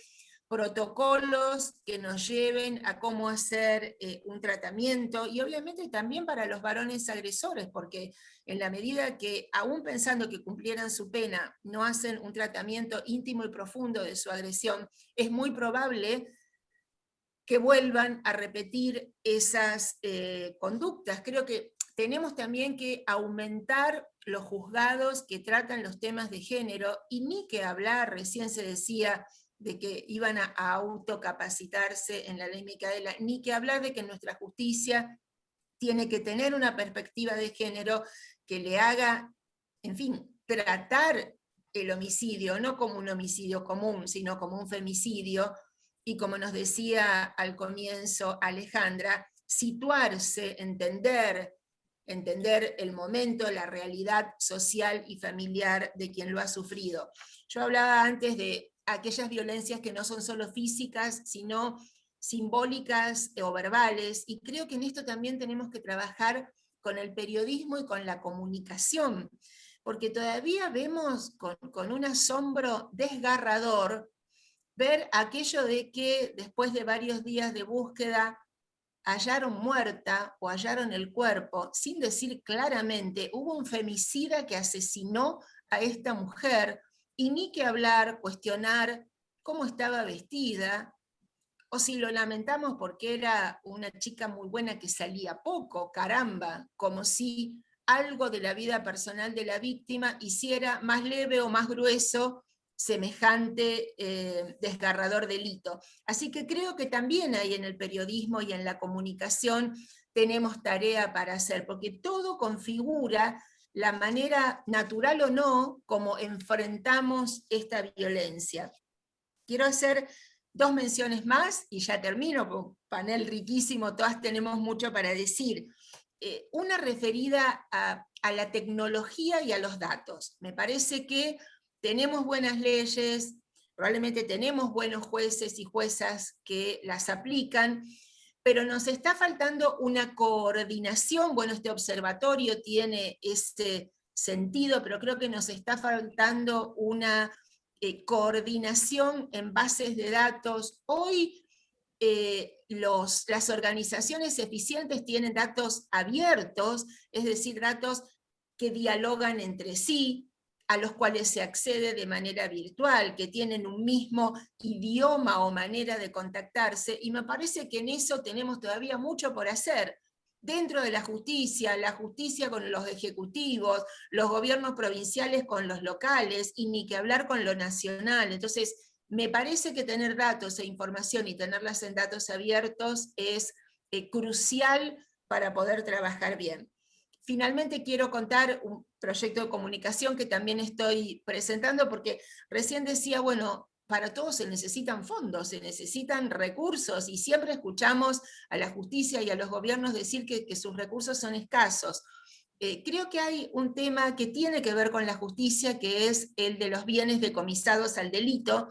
protocolos que nos lleven a cómo hacer un tratamiento, y obviamente también para los varones agresores, porque en la medida que, aún pensando que cumplieran su pena, no hacen un tratamiento íntimo y profundo de su agresión, es muy probable que vuelvan a repetir esas conductas. Creo que tenemos también que aumentar los juzgados que tratan los temas de género, y ni que hablar, recién se decía de que iban a autocapacitarse en la ley Micaela, ni que hablar de que nuestra justicia tiene que tener una perspectiva de género que le haga, en fin, tratar el homicidio, no como un homicidio común, sino como un femicidio, y como nos decía al comienzo Alejandra, situarse, entender el momento, la realidad social y familiar de quien lo ha sufrido. Yo hablaba antes de aquellas violencias que no son solo físicas, sino simbólicas o verbales, y creo que en esto también tenemos que trabajar con el periodismo y con la comunicación, porque todavía vemos con un asombro desgarrador ver aquello de que después de varios días de búsqueda hallaron muerta o hallaron el cuerpo, sin decir claramente, hubo un femicida que asesinó a esta mujer, y ni que hablar, cuestionar cómo estaba vestida, o si lo lamentamos porque era una chica muy buena que salía poco, caramba, como si algo de la vida personal de la víctima hiciera más leve o más grueso semejante desgarrador delito. Así que creo que también ahí en el periodismo y en la comunicación tenemos tarea para hacer, porque todo configura la manera, natural o no, como enfrentamos esta violencia. Quiero hacer 2 menciones más y ya termino, con un panel riquísimo, todas tenemos mucho para decir. Una referida a la tecnología y a los datos. Me parece que tenemos buenas leyes, probablemente tenemos buenos jueces y juezas que las aplican, pero nos está faltando una coordinación. Bueno, este observatorio tiene ese sentido, pero creo que nos está faltando una coordinación en bases de datos. Hoy las organizaciones eficientes tienen datos abiertos, es decir, datos que dialogan entre sí, a los cuales se accede de manera virtual, que tienen un mismo idioma o manera de contactarse, y me parece que en eso tenemos todavía mucho por hacer. Dentro de la justicia con los ejecutivos, los gobiernos provinciales con los locales, y ni que hablar con lo nacional. Entonces, me parece que tener datos e información y tenerlas en datos abiertos es crucial para poder trabajar bien. Finalmente quiero contar un proyecto de comunicación que también estoy presentando, porque recién decía, bueno, para todo se necesitan fondos, se necesitan recursos, y siempre escuchamos a la justicia y a los gobiernos decir que sus recursos son escasos. Creo que hay un tema que tiene que ver con la justicia, que es el de los bienes decomisados al delito.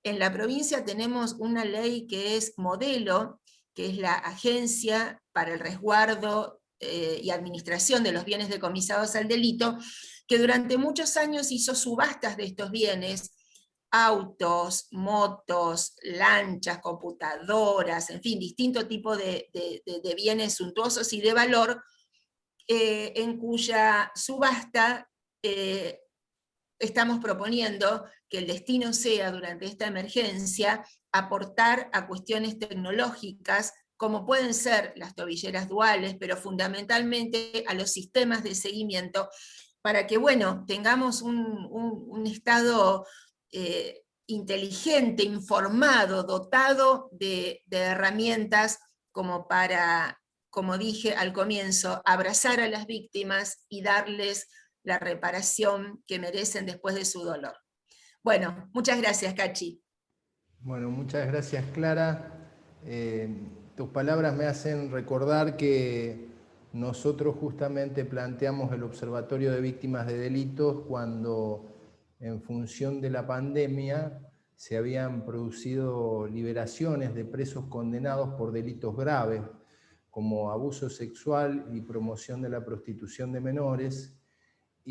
En la provincia tenemos una ley que es modelo, que es la Agencia para el Resguardo y Administración de los Bienes Decomisados al Delito, que durante muchos años hizo subastas de estos bienes, autos, motos, lanchas, computadoras, en fin, distinto tipo de bienes suntuosos y de valor, en cuya subasta estamos proponiendo que el destino sea, durante esta emergencia, aportar a cuestiones tecnológicas, como pueden ser las tobilleras duales, pero fundamentalmente a los sistemas de seguimiento, para que, bueno, tengamos un Estado inteligente, informado, dotado de herramientas como para, como dije al comienzo, abrazar a las víctimas y darles la reparación que merecen después de su dolor. Bueno, muchas gracias, Cachi. Bueno, muchas gracias, Clara. Tus palabras me hacen recordar que nosotros justamente planteamos el Observatorio de Víctimas de Delitos cuando, en función de la pandemia, se habían producido liberaciones de presos condenados por delitos graves, como abuso sexual y promoción de la prostitución de menores,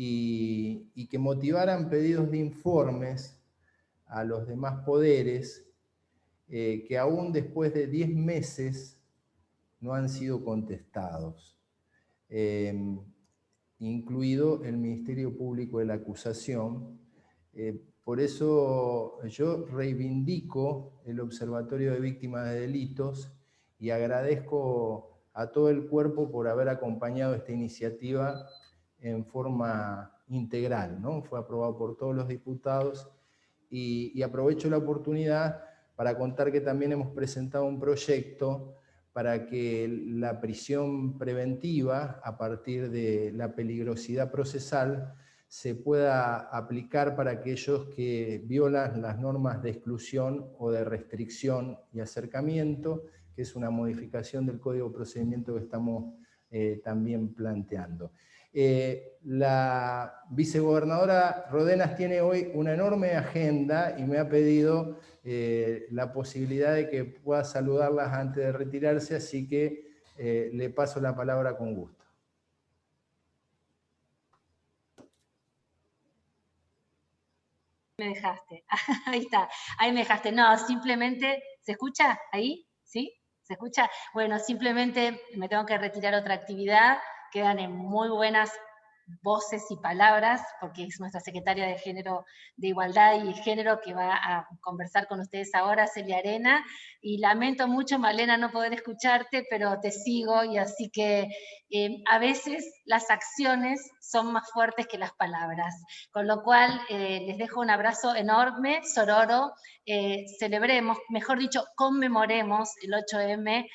y que motivaran pedidos de informes a los demás poderes que aún después de 10 meses no han sido contestados, incluido el Ministerio Público de la Acusación. Por eso yo reivindico el Observatorio de Víctimas de Delitos y agradezco a todo el cuerpo por haber acompañado esta iniciativa en forma integral, ¿no? Fue aprobado por todos los diputados y aprovecho la oportunidad para contar que también hemos presentado un proyecto para que la prisión preventiva, a partir de la peligrosidad procesal, se pueda aplicar para aquellos que violan las normas de exclusión o de restricción y acercamiento, que es una modificación del Código de Procedimiento que estamos también planteando. La vicegobernadora Rodenas tiene hoy una enorme agenda y me ha pedido la posibilidad de que pueda saludarlas antes de retirarse, así que le paso la palabra con gusto. Me dejaste, ahí está, ahí me dejaste. No, simplemente, ¿se escucha ahí? ¿Sí? ¿Se escucha? Bueno, simplemente me tengo que retirar a otra actividad, quedan en muy buenas voces y palabras, porque es nuestra secretaria de Género, de Igualdad y Género, que va a conversar con ustedes ahora, Celia Arena, y lamento mucho, Malena, no poder escucharte, pero te sigo, y así que a veces las acciones son más fuertes que las palabras, con lo cual les dejo un abrazo enorme, sororo, celebremos, mejor dicho, conmemoremos el 8M,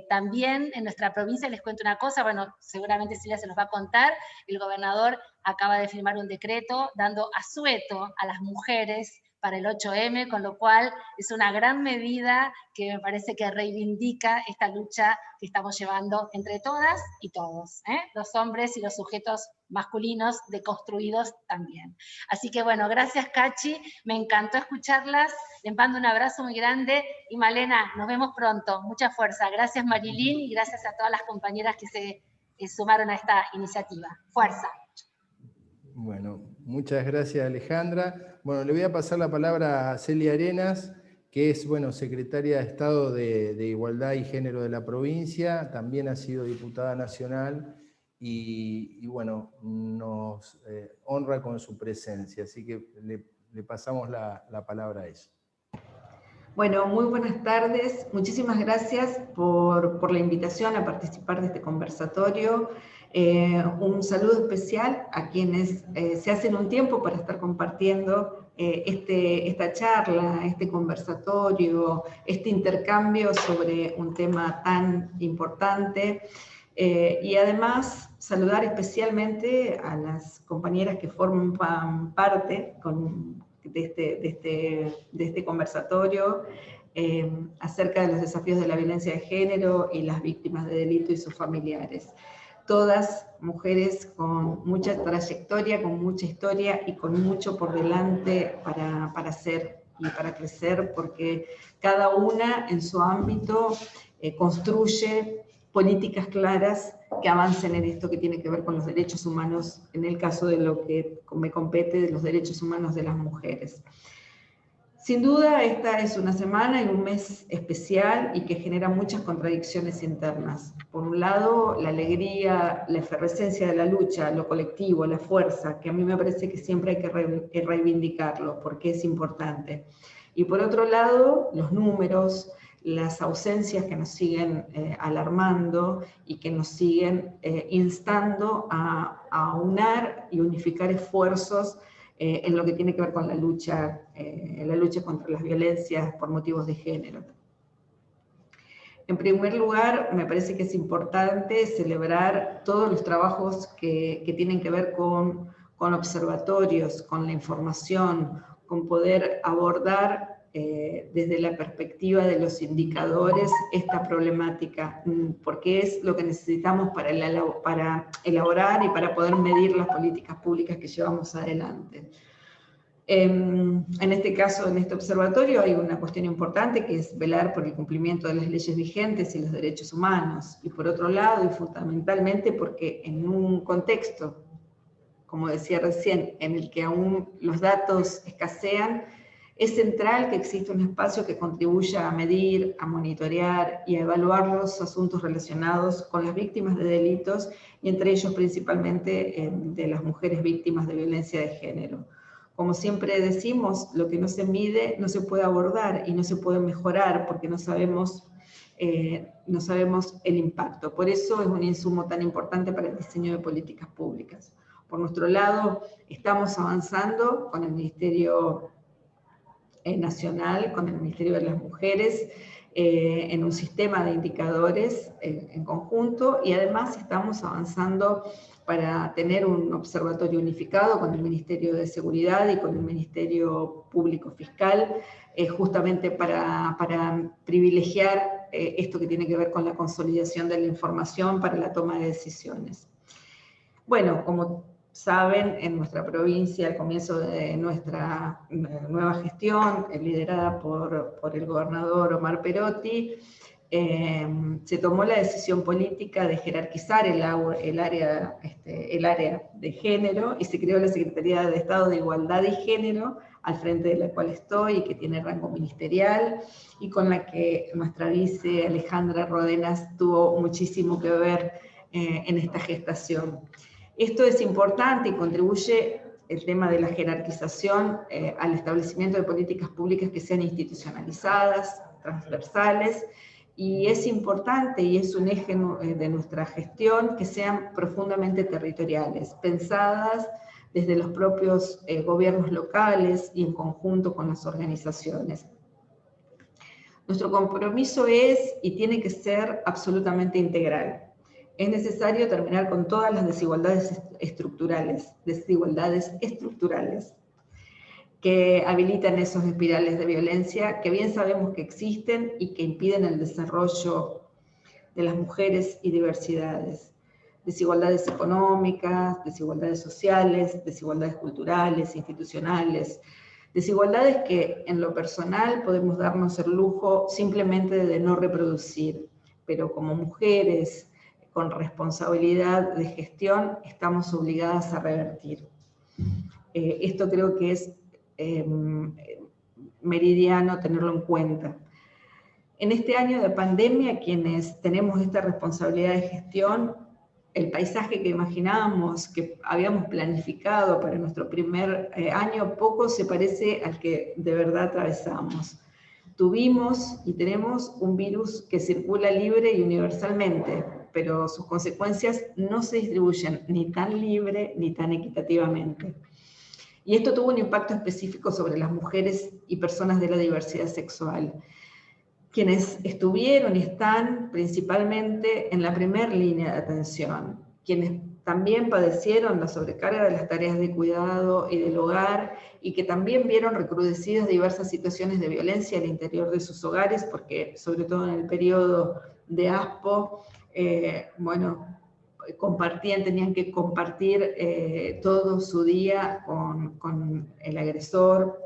también en nuestra provincia. Les cuento una cosa, bueno, seguramente Celia se los va a contar. El gobernador acaba de firmar un decreto dando asueto a las mujeres para el 8M, con lo cual es una gran medida que me parece que reivindica esta lucha que estamos llevando entre todas y todos, los hombres y los sujetos masculinos deconstruidos también. Así que bueno, gracias Cachi, me encantó escucharlas, les mando un abrazo muy grande, y Malena, nos vemos pronto, mucha fuerza. Gracias Marilyn y gracias a todas las compañeras que se sumaron a esta iniciativa. Fuerza. Bueno, muchas gracias Alejandra. Bueno, le voy a pasar la palabra a Celia Arenas, que es, bueno, secretaria de Estado de Igualdad y Género de la provincia, también ha sido diputada nacional y bueno, nos honra con su presencia, así que le pasamos la palabra a ella. Bueno, muy buenas tardes. Muchísimas gracias por la invitación a participar de este conversatorio. Un saludo especial a quienes se hacen un tiempo para estar compartiendo esta charla, este conversatorio, este intercambio sobre un tema tan importante. Y además saludar especialmente a las compañeras que forman parte de este conversatorio acerca de los desafíos de la violencia de género y las víctimas de delito y sus familiares. Todas mujeres con mucha trayectoria, con mucha historia y con mucho por delante para hacer y para crecer, porque cada una en su ámbito construye políticas claras que avancen en esto que tiene que ver con los derechos humanos, en el caso de lo que me compete, de los derechos humanos de las mujeres. Sin duda, esta es una semana y un mes especial y que genera muchas contradicciones internas. Por un lado, la alegría, la efervescencia de la lucha, lo colectivo, la fuerza, que a mí me parece que siempre hay que reivindicarlo porque es importante. Y por otro lado, los números, las ausencias que nos siguen alarmando y que nos siguen instando a unar y unificar esfuerzos en lo que tiene que ver con la lucha contra las violencias por motivos de género. En primer lugar, me parece que es importante celebrar todos los trabajos que tienen que ver con observatorios, con la información, con poder abordar desde la perspectiva de los indicadores esta problemática, porque es lo que necesitamos para elaborar y para poder medir las políticas públicas que llevamos adelante. En este caso, en este observatorio, hay una cuestión importante que es velar por el cumplimiento de las leyes vigentes y los derechos humanos, y por otro lado, y fundamentalmente porque en un contexto, como decía recién, en el que aún los datos escasean, es central que exista un espacio que contribuya a medir, a monitorear y a evaluar los asuntos relacionados con las víctimas de delitos, y entre ellos principalmente de las mujeres víctimas de violencia de género. Como siempre decimos, lo que no se mide no se puede abordar y no se puede mejorar porque no sabemos no sabemos el impacto. Por eso es un insumo tan importante para el diseño de políticas públicas. Por nuestro lado, estamos avanzando con el Ministerio Nacional, con el Ministerio de las Mujeres, en un sistema de indicadores en conjunto, y además estamos avanzando para tener un observatorio unificado con el Ministerio de Seguridad y con el Ministerio Público Fiscal, justamente para privilegiar esto que tiene que ver con la consolidación de la información para la toma de decisiones. Bueno, como saben, en nuestra provincia, al comienzo de nuestra nueva gestión, liderada por el gobernador Omar Perotti, se tomó la decisión política de jerarquizar el área de género, y se creó la Secretaría de Estado de Igualdad y Género, al frente de la cual estoy, y que tiene rango ministerial, y con la que nuestra vice Alejandra Rodenas tuvo muchísimo que ver en esta gestación. Esto es importante y contribuye, el tema de la jerarquización, al establecimiento de políticas públicas que sean institucionalizadas, transversales, y es importante y es un eje de nuestra gestión que sean profundamente territoriales, pensadas desde los propios gobiernos locales y en conjunto con las organizaciones. Nuestro compromiso es y tiene que ser absolutamente integral. Es necesario terminar con todas las desigualdades estructurales que habilitan esos espirales de violencia que bien sabemos que existen y que impiden el desarrollo de las mujeres y diversidades. Desigualdades económicas, desigualdades sociales, desigualdades culturales, institucionales, desigualdades que en lo personal podemos darnos el lujo simplemente de no reproducir, pero como mujeres con responsabilidad de gestión estamos obligadas a revertir. Esto creo que es meridiano tenerlo en cuenta. En este año de pandemia, quienes tenemos esta responsabilidad de gestión, el paisaje que imaginábamos, que habíamos planificado para nuestro primer año, poco se parece al que de verdad atravesamos. Tuvimos y tenemos un virus que circula libre y universalmente, pero sus consecuencias no se distribuyen ni tan libre ni tan equitativamente. Y esto tuvo un impacto específico sobre las mujeres y personas de la diversidad sexual, quienes estuvieron y están principalmente en la primera línea de atención, quienes también padecieron la sobrecarga de las tareas de cuidado y del hogar, y que también vieron recrudecidas diversas situaciones de violencia al interior de sus hogares, porque sobre todo en el periodo de ASPO, tenían que compartir todo su día con el agresor,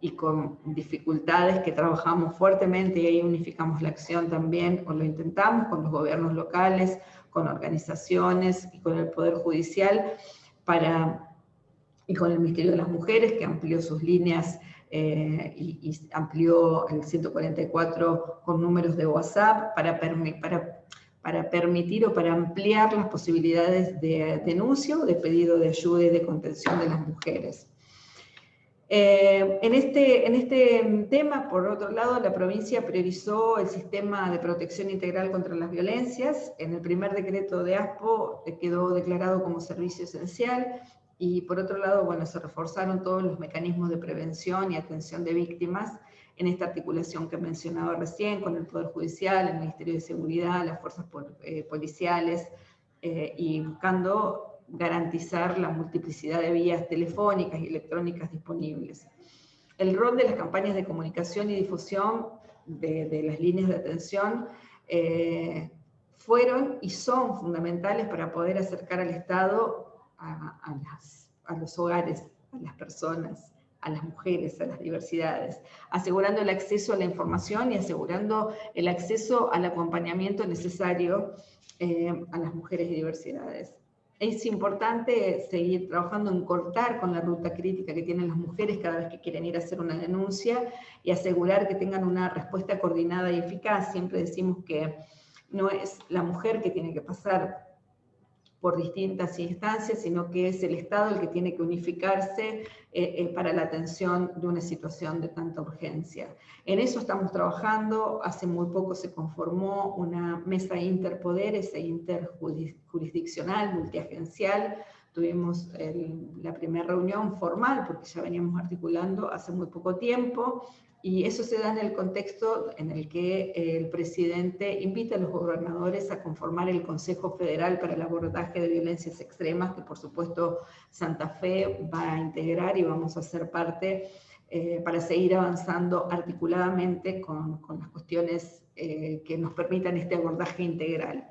y con dificultades que trabajamos fuertemente, y ahí unificamos la acción también, o lo intentamos, con los gobiernos locales, con organizaciones y con el Poder Judicial, y con el Ministerio de las Mujeres, que amplió sus líneas y amplió el 144 con números de WhatsApp para permitir o para ampliar las posibilidades de denuncia o de pedido de ayuda y de contención de las mujeres. En este tema, por otro lado, la provincia priorizó el sistema de protección integral contra las violencias. En el primer decreto de ASPO quedó declarado como servicio esencial, y por otro lado, se reforzaron todos los mecanismos de prevención y atención de víctimas en esta articulación que mencionaba recién, con el Poder Judicial, el Ministerio de Seguridad, las fuerzas policiales, y buscando garantizar la multiplicidad de vías telefónicas y electrónicas disponibles. El rol de las campañas de comunicación y difusión de las líneas de atención fueron y son fundamentales para poder acercar al Estado a los hogares, a las personas, a las mujeres, a las diversidades, asegurando el acceso a la información y asegurando el acceso al acompañamiento necesario a las mujeres y diversidades. Es importante seguir trabajando en cortar con la ruta crítica que tienen las mujeres cada vez que quieren ir a hacer una denuncia, y asegurar que tengan una respuesta coordinada y eficaz. Siempre decimos que no es la mujer que tiene que pasar por distintas instancias, sino que es el Estado el que tiene que unificarse para la atención de una situación de tanta urgencia. En eso estamos trabajando. Hace muy poco se conformó una mesa interpoderes e interjurisdiccional, multiagencial. Tuvimos la primera reunión formal, porque ya veníamos articulando hace muy poco tiempo, y eso se da en el contexto en el que el presidente invita a los gobernadores a conformar el Consejo Federal para el Abordaje de Violencias Extremas, que por supuesto Santa Fe va a integrar y vamos a ser parte para seguir avanzando articuladamente con las cuestiones que nos permitan este abordaje integral.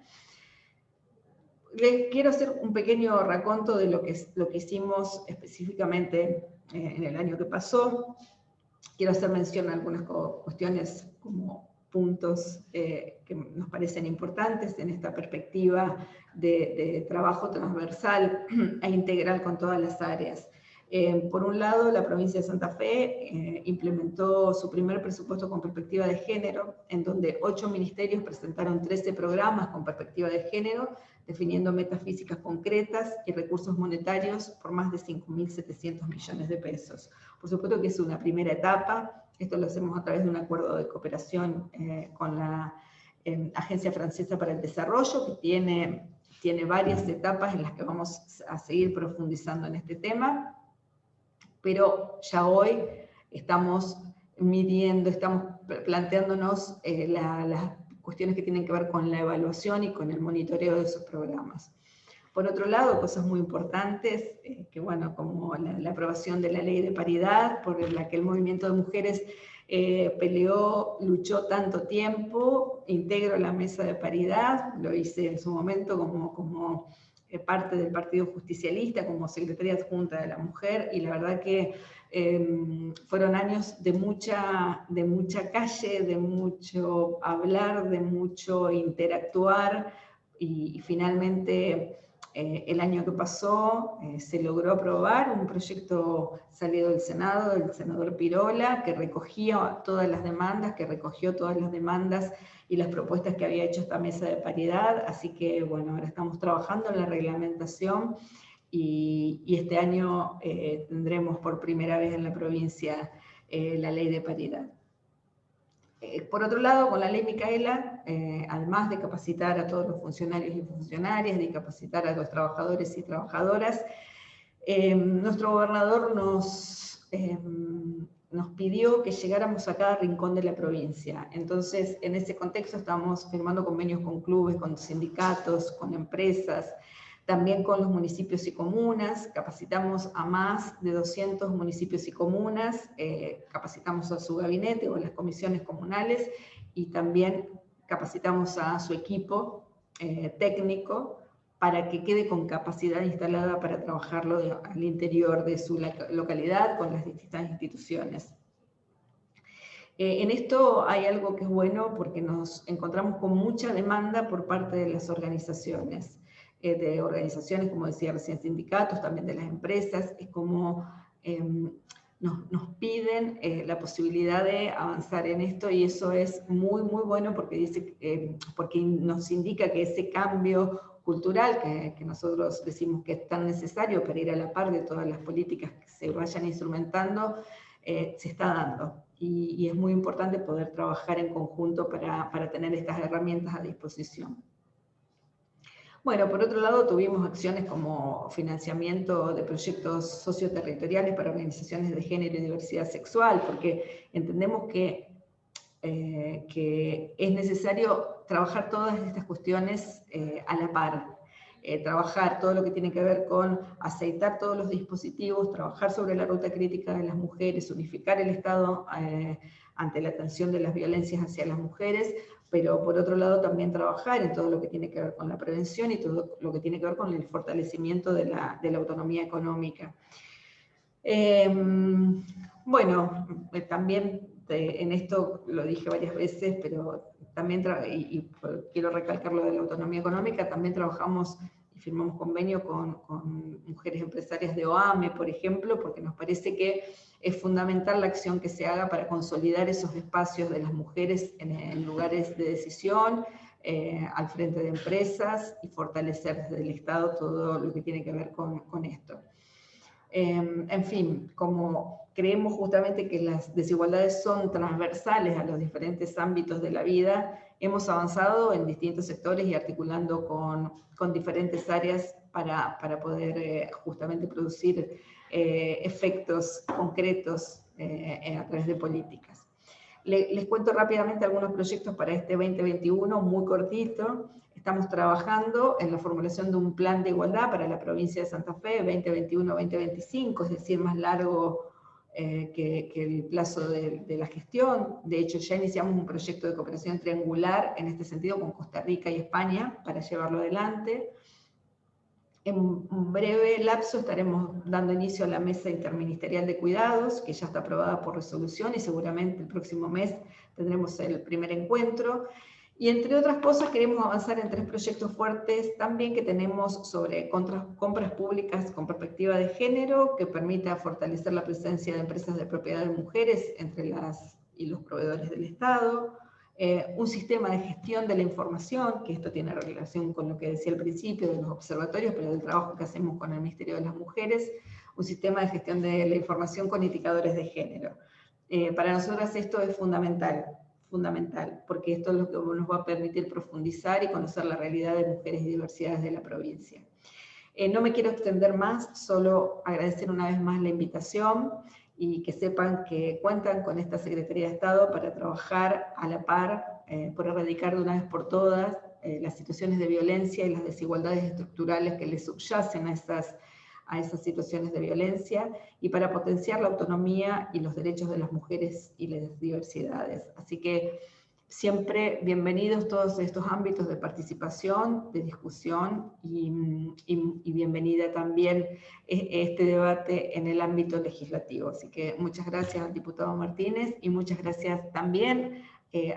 Les quiero hacer un pequeño raconto de lo que hicimos específicamente en el año que pasó. Quiero hacer mención a algunas cuestiones como puntos que nos parecen importantes en esta perspectiva de trabajo transversal e integral con todas las áreas. Por un lado, la provincia de Santa Fe implementó su primer presupuesto con perspectiva de género, en donde 8 ministerios presentaron 13 programas con perspectiva de género, definiendo metas físicas concretas y recursos monetarios por más de 5.700 millones de pesos. Por supuesto que es una primera etapa. Esto lo hacemos a través de un acuerdo de cooperación con la Agencia Francesa para el Desarrollo, que tiene varias etapas en las que vamos a seguir profundizando en este tema. Pero ya hoy estamos midiendo, estamos planteándonos las cuestiones que tienen que ver con la evaluación y con el monitoreo de esos programas. Por otro lado, cosas muy importantes, que bueno, como la aprobación de la ley de paridad, por la que el movimiento de mujeres luchó tanto tiempo. Integro la mesa de paridad, lo hice en su momento como parte del Partido Justicialista, como secretaria adjunta de la mujer, y la verdad que fueron años de mucha calle, de mucho hablar, de mucho interactuar, y finalmente el año que pasó se logró aprobar un proyecto salido del Senado, del senador Pirola, que recogía todas las demandas, y las propuestas que había hecho esta mesa de paridad. Así que bueno, ahora estamos trabajando en la reglamentación, y este año tendremos por primera vez en la provincia la ley de paridad. Por otro lado, con la ley Micaela, además de capacitar a todos los funcionarios y funcionarias, de capacitar a los trabajadores y trabajadoras, nuestro gobernador nos pidió que llegáramos a cada rincón de la provincia. Entonces, en ese contexto estamos firmando convenios con clubes, con sindicatos, con empresas, también con los municipios y comunas. Capacitamos a más de 200 municipios y comunas, capacitamos a su gabinete o a las comisiones comunales, y también capacitamos a su equipo técnico para que quede con capacidad instalada para trabajarlo al interior de su localidad con las distintas instituciones. En esto hay algo que es bueno, porque nos encontramos con mucha demanda por parte de las organizaciones, como decía recién, sindicatos, también de las empresas. Es como nos piden la posibilidad de avanzar en esto, y eso es muy, muy bueno, porque nos indica que ese cambio cultural que nosotros decimos que es tan necesario para ir a la par de todas las políticas que se vayan instrumentando, se está dando. Y es muy importante poder trabajar en conjunto para tener estas herramientas a disposición. Bueno, por otro lado, tuvimos acciones como financiamiento de proyectos socioterritoriales para organizaciones de género y diversidad sexual, porque entendemos que es necesario trabajar todas estas cuestiones a la par. Trabajar todo lo que tiene que ver con aceitar todos los dispositivos, trabajar sobre la ruta crítica de las mujeres, unificar el Estado ante la atención de las violencias hacia las mujeres, pero por otro lado también trabajar en todo lo que tiene que ver con la prevención y todo lo que tiene que ver con el fortalecimiento de la autonomía económica. Bueno, también en esto lo dije varias veces, pero también, quiero recalcar lo de la autonomía económica, también trabajamos y firmamos convenio con mujeres empresarias de OAME, por ejemplo, porque nos parece que es fundamental la acción que se haga para consolidar esos espacios de las mujeres en lugares de decisión, al frente de empresas y fortalecer desde el Estado todo lo que tiene que ver con esto. En fin, como creemos justamente que las desigualdades son transversales a los diferentes ámbitos de la vida, hemos avanzado en distintos sectores y articulando con diferentes áreas para poder justamente producir efectos concretos a través de políticas. Les cuento rápidamente algunos proyectos para este 2021, muy cortito. Estamos trabajando en la formulación de un plan de igualdad para la provincia de Santa Fe 2021-2025, es decir, más largo que el plazo de la gestión. De hecho, ya iniciamos un proyecto de cooperación triangular en este sentido con Costa Rica y España para llevarlo adelante. En un breve lapso estaremos dando inicio a la Mesa Interministerial de Cuidados, que ya está aprobada por resolución y seguramente el próximo mes tendremos el primer encuentro. Y entre otras cosas queremos avanzar en 3 proyectos fuertes también que tenemos sobre compras públicas con perspectiva de género, que permita fortalecer la presencia de empresas de propiedad de mujeres entre las y los proveedores del Estado. Un sistema de gestión de la información, que esto tiene relación con lo que decía al principio de los observatorios, pero del trabajo que hacemos con el Ministerio de las Mujeres, un sistema de gestión de la información con indicadores de género. Para nosotras esto es fundamental, porque esto es lo que nos va a permitir profundizar y conocer la realidad de mujeres y diversidades de la provincia. No me quiero extender más, solo agradecer una vez más la invitación y que sepan que cuentan con esta Secretaría de Estado para trabajar a la par por erradicar de una vez por todas las situaciones de violencia y las desigualdades estructurales que les subyacen a esas situaciones de violencia y para potenciar la autonomía y los derechos de las mujeres y las diversidades. Así que siempre bienvenidos todos estos ámbitos de participación, de discusión y bienvenida también este debate en el ámbito legislativo. Así que muchas gracias al diputado Martínez y muchas gracias también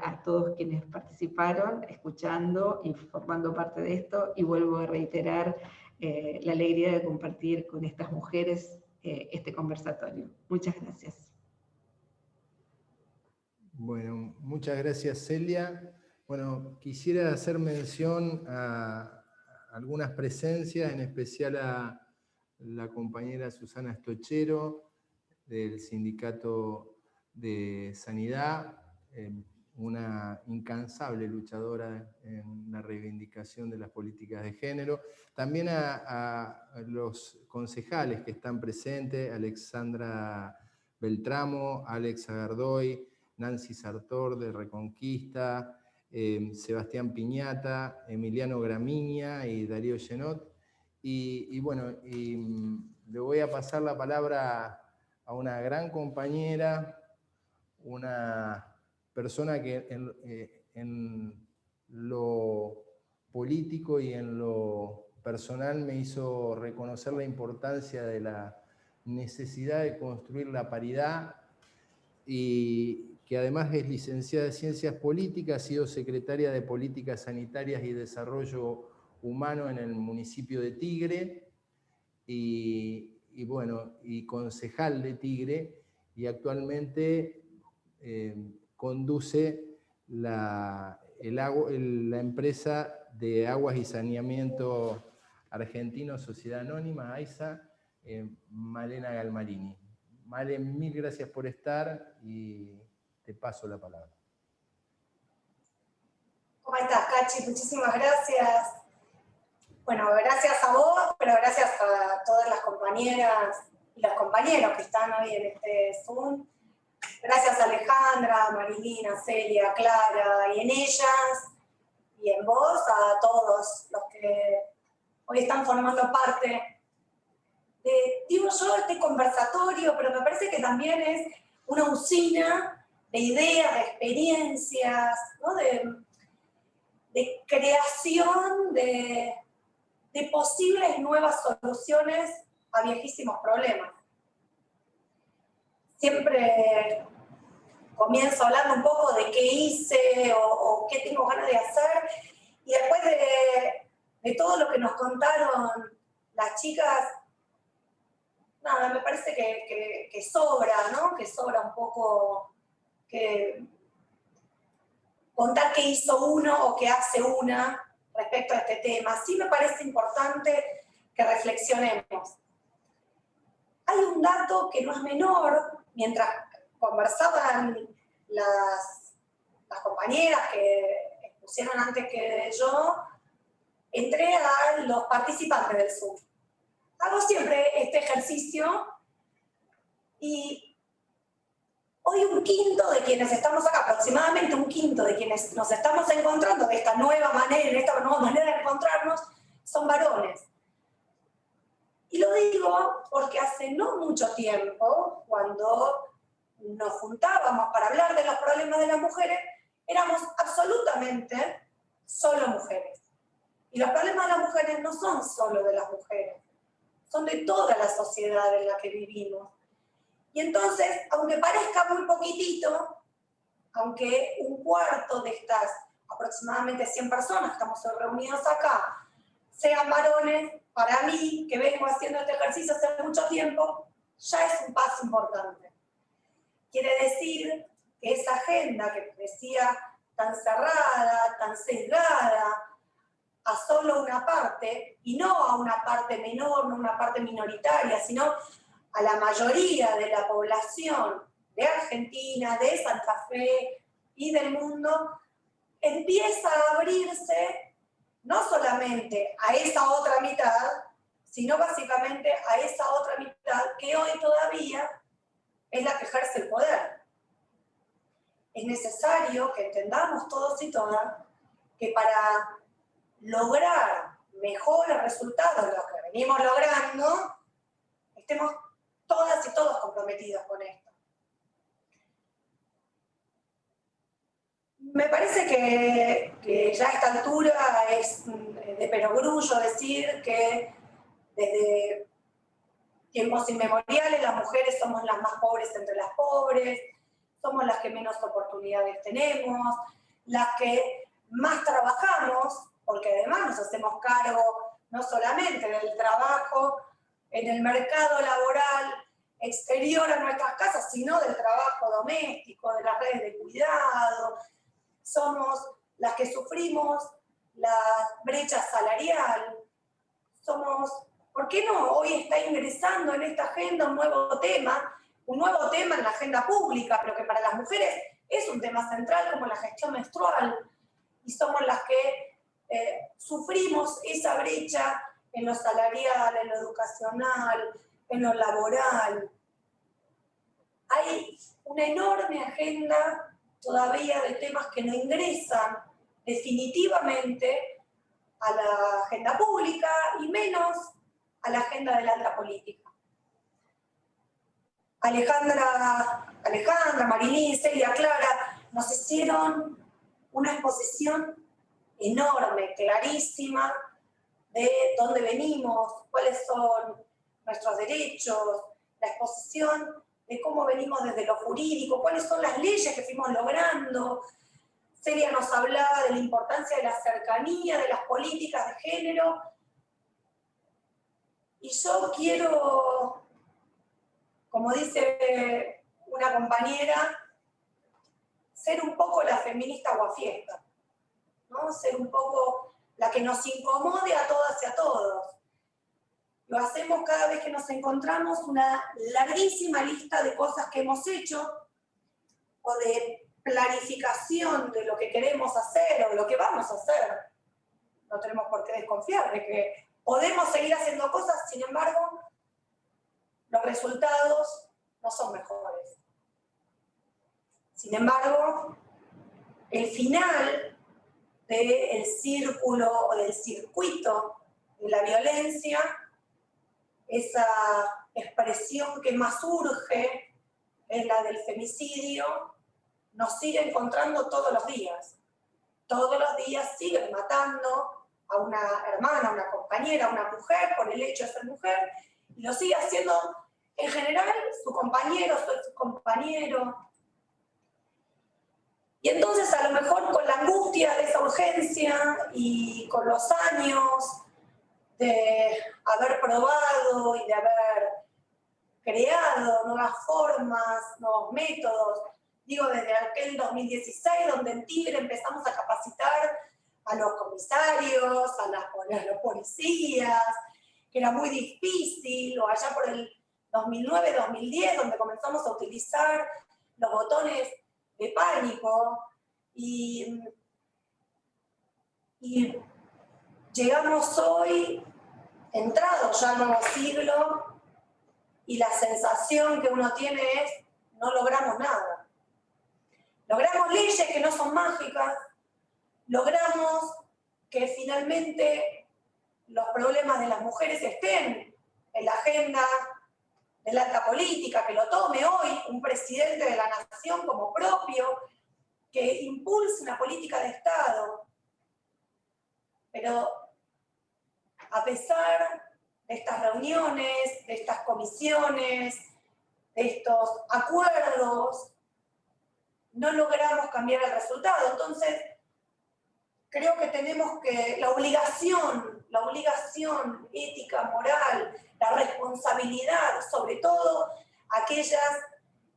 a todos quienes participaron, escuchando y formando parte de esto. Y vuelvo a reiterar la alegría de compartir con estas mujeres este conversatorio. Muchas gracias. Bueno, muchas gracias, Celia. Bueno, quisiera hacer mención a algunas presencias, en especial a la compañera Susana Stochero, del Sindicato de Sanidad, una incansable luchadora en la reivindicación de las políticas de género. También a los concejales que están presentes, Alexandra Beltramo, Alex Agardoy, Nancy Sartor de Reconquista, Sebastián Piñata, Emiliano Gramiña y Darío Genot. Y bueno, le voy a pasar la palabra a una gran compañera, una persona que en lo político y en lo personal me hizo reconocer la importancia de la necesidad de construir la paridad, y que además es licenciada en Ciencias Políticas, ha sido secretaria de Políticas Sanitarias y Desarrollo Humano en el municipio de Tigre, y bueno, y concejal de Tigre, y actualmente conduce la empresa de Aguas y Saneamiento Argentino, Sociedad Anónima, AISA, Malena Galmarini. Male, mil gracias por estar y te paso la palabra. ¿Cómo estás, Cachi? Muchísimas gracias. Bueno, gracias a vos, pero gracias a todas las compañeras y los compañeros que están hoy en este Zoom. Gracias a Alejandra, Marilina, Celia, Clara, y en ellas, y en vos, a todos los que hoy están formando parte digo yo, este conversatorio, pero me parece que también es una usina de ideas, de experiencias, ¿no? de creación de posibles nuevas soluciones a viejísimos problemas. Siempre comienzo hablando un poco de qué hice o qué tengo ganas de hacer, y después de todo lo que nos contaron las chicas, nada, me parece que sobra, ¿no? Que sobra un poco, que contar qué hizo uno o qué hace una respecto a este tema. Sí me parece importante que reflexionemos. Hay un dato que no es menor, mientras conversaban las compañeras que expusieron antes que yo, entré a los participantes del Zoom. Hago siempre este ejercicio y hoy un quinto de quienes estamos acá, aproximadamente un quinto de quienes nos estamos encontrando de esta nueva manera de encontrarnos, son varones. Y lo digo porque hace no mucho tiempo, cuando nos juntábamos para hablar de los problemas de las mujeres, éramos absolutamente solo mujeres. Y los problemas de las mujeres no son solo de las mujeres, son de toda la sociedad en la que vivimos. Y entonces, aunque parezca muy poquitito, aunque un cuarto de estas aproximadamente 100 personas que estamos reunidos acá sean varones, para mí, que vengo haciendo este ejercicio hace mucho tiempo, ya es un paso importante. Quiere decir que esa agenda que parecía tan cerrada, tan sesgada, a solo una parte, y no a una parte menor, no a una parte minoritaria, sino a la mayoría de la población de Argentina, de Santa Fe y del mundo, empieza a abrirse no solamente a esa otra mitad, sino básicamente a esa otra mitad que hoy todavía es la que ejerce el poder. Es necesario que entendamos todos y todas que para lograr mejores resultados de los que venimos logrando, estemos todas y todos comprometidos con esto. Me parece que ya a esta altura es de perogrullo decir que desde tiempos inmemoriales las mujeres somos las más pobres entre las pobres, somos las que menos oportunidades tenemos, las que más trabajamos, porque además nos hacemos cargo no solamente del trabajo en el mercado laboral exterior a nuestras casas, sino del trabajo doméstico, de las redes de cuidado. Somos las que sufrimos la brecha salarial. Somos, ¿por qué no? Hoy está ingresando en esta agenda un nuevo tema en la agenda pública, pero que para las mujeres es un tema central como la gestión menstrual. Y somos las que sufrimos esa brecha en lo salarial, en lo educacional, en lo laboral. Hay una enorme agenda todavía de temas que no ingresan definitivamente a la agenda pública y menos a la agenda de la alta política. Alejandra, Marilyn, Celia, Clara, nos hicieron una exposición enorme, clarísima, de dónde venimos, cuáles son nuestros derechos, la exposición de cómo venimos desde lo jurídico, cuáles son las leyes que fuimos logrando. Celia nos hablaba de la importancia de la cercanía, de las políticas de género. Y yo quiero, como dice una compañera, ser un poco la feminista guafiesta, ¿no? Ser un poco la que nos incomode a todas y a todos. Lo hacemos cada vez que nos encontramos, una larguísima lista de cosas que hemos hecho o de planificación de lo que queremos hacer o de lo que vamos a hacer. No tenemos por qué desconfiar de que podemos seguir haciendo cosas, sin embargo, los resultados no son mejores. Sin embargo, el final del círculo o del circuito de la violencia, esa expresión que más urge es la del femicidio, nos sigue encontrando todos los días. Todos los días siguen matando a una hermana, a una compañera, a una mujer por el hecho de ser mujer, y lo sigue haciendo en general su compañero, su compañero. Y entonces a lo mejor con la angustia de esa urgencia y con los años de haber probado y de haber creado nuevas formas, nuevos métodos digo desde aquel 2016, donde en Tigre empezamos a capacitar a los comisarios, a los policías, que era muy difícil, o allá por el 2009-2010, donde comenzamos a utilizar los botones de pánico, y llegamos hoy, entrado ya al nuevo siglo, y la sensación que uno tiene es, no logramos nada. Logramos leyes que no son mágicas, logramos que finalmente los problemas de las mujeres estén en la agenda de la alta política, que lo tome hoy un presidente de la nación como propio, que impulse una política de Estado. Pero a pesar de estas reuniones, de estas comisiones, de estos acuerdos, no logramos cambiar el resultado. Entonces, creo que tenemos que, la obligación ética, moral, la responsabilidad, sobre todo aquellas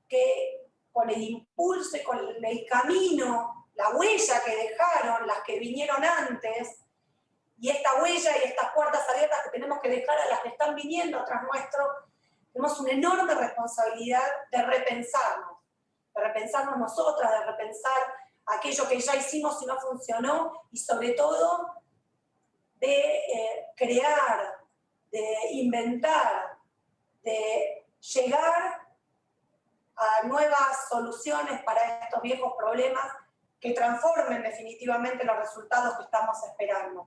que con el impulso y con el camino, la huella que dejaron, las que vinieron antes, y esta huella y estas puertas abiertas que tenemos que dejar a las que están viniendo tras nuestro, tenemos una enorme responsabilidad de repensarnos nosotras, de repensar aquello que ya hicimos y no funcionó, y sobre todo de crear, de inventar, de llegar a nuevas soluciones para estos viejos problemas que transformen definitivamente los resultados que estamos esperando.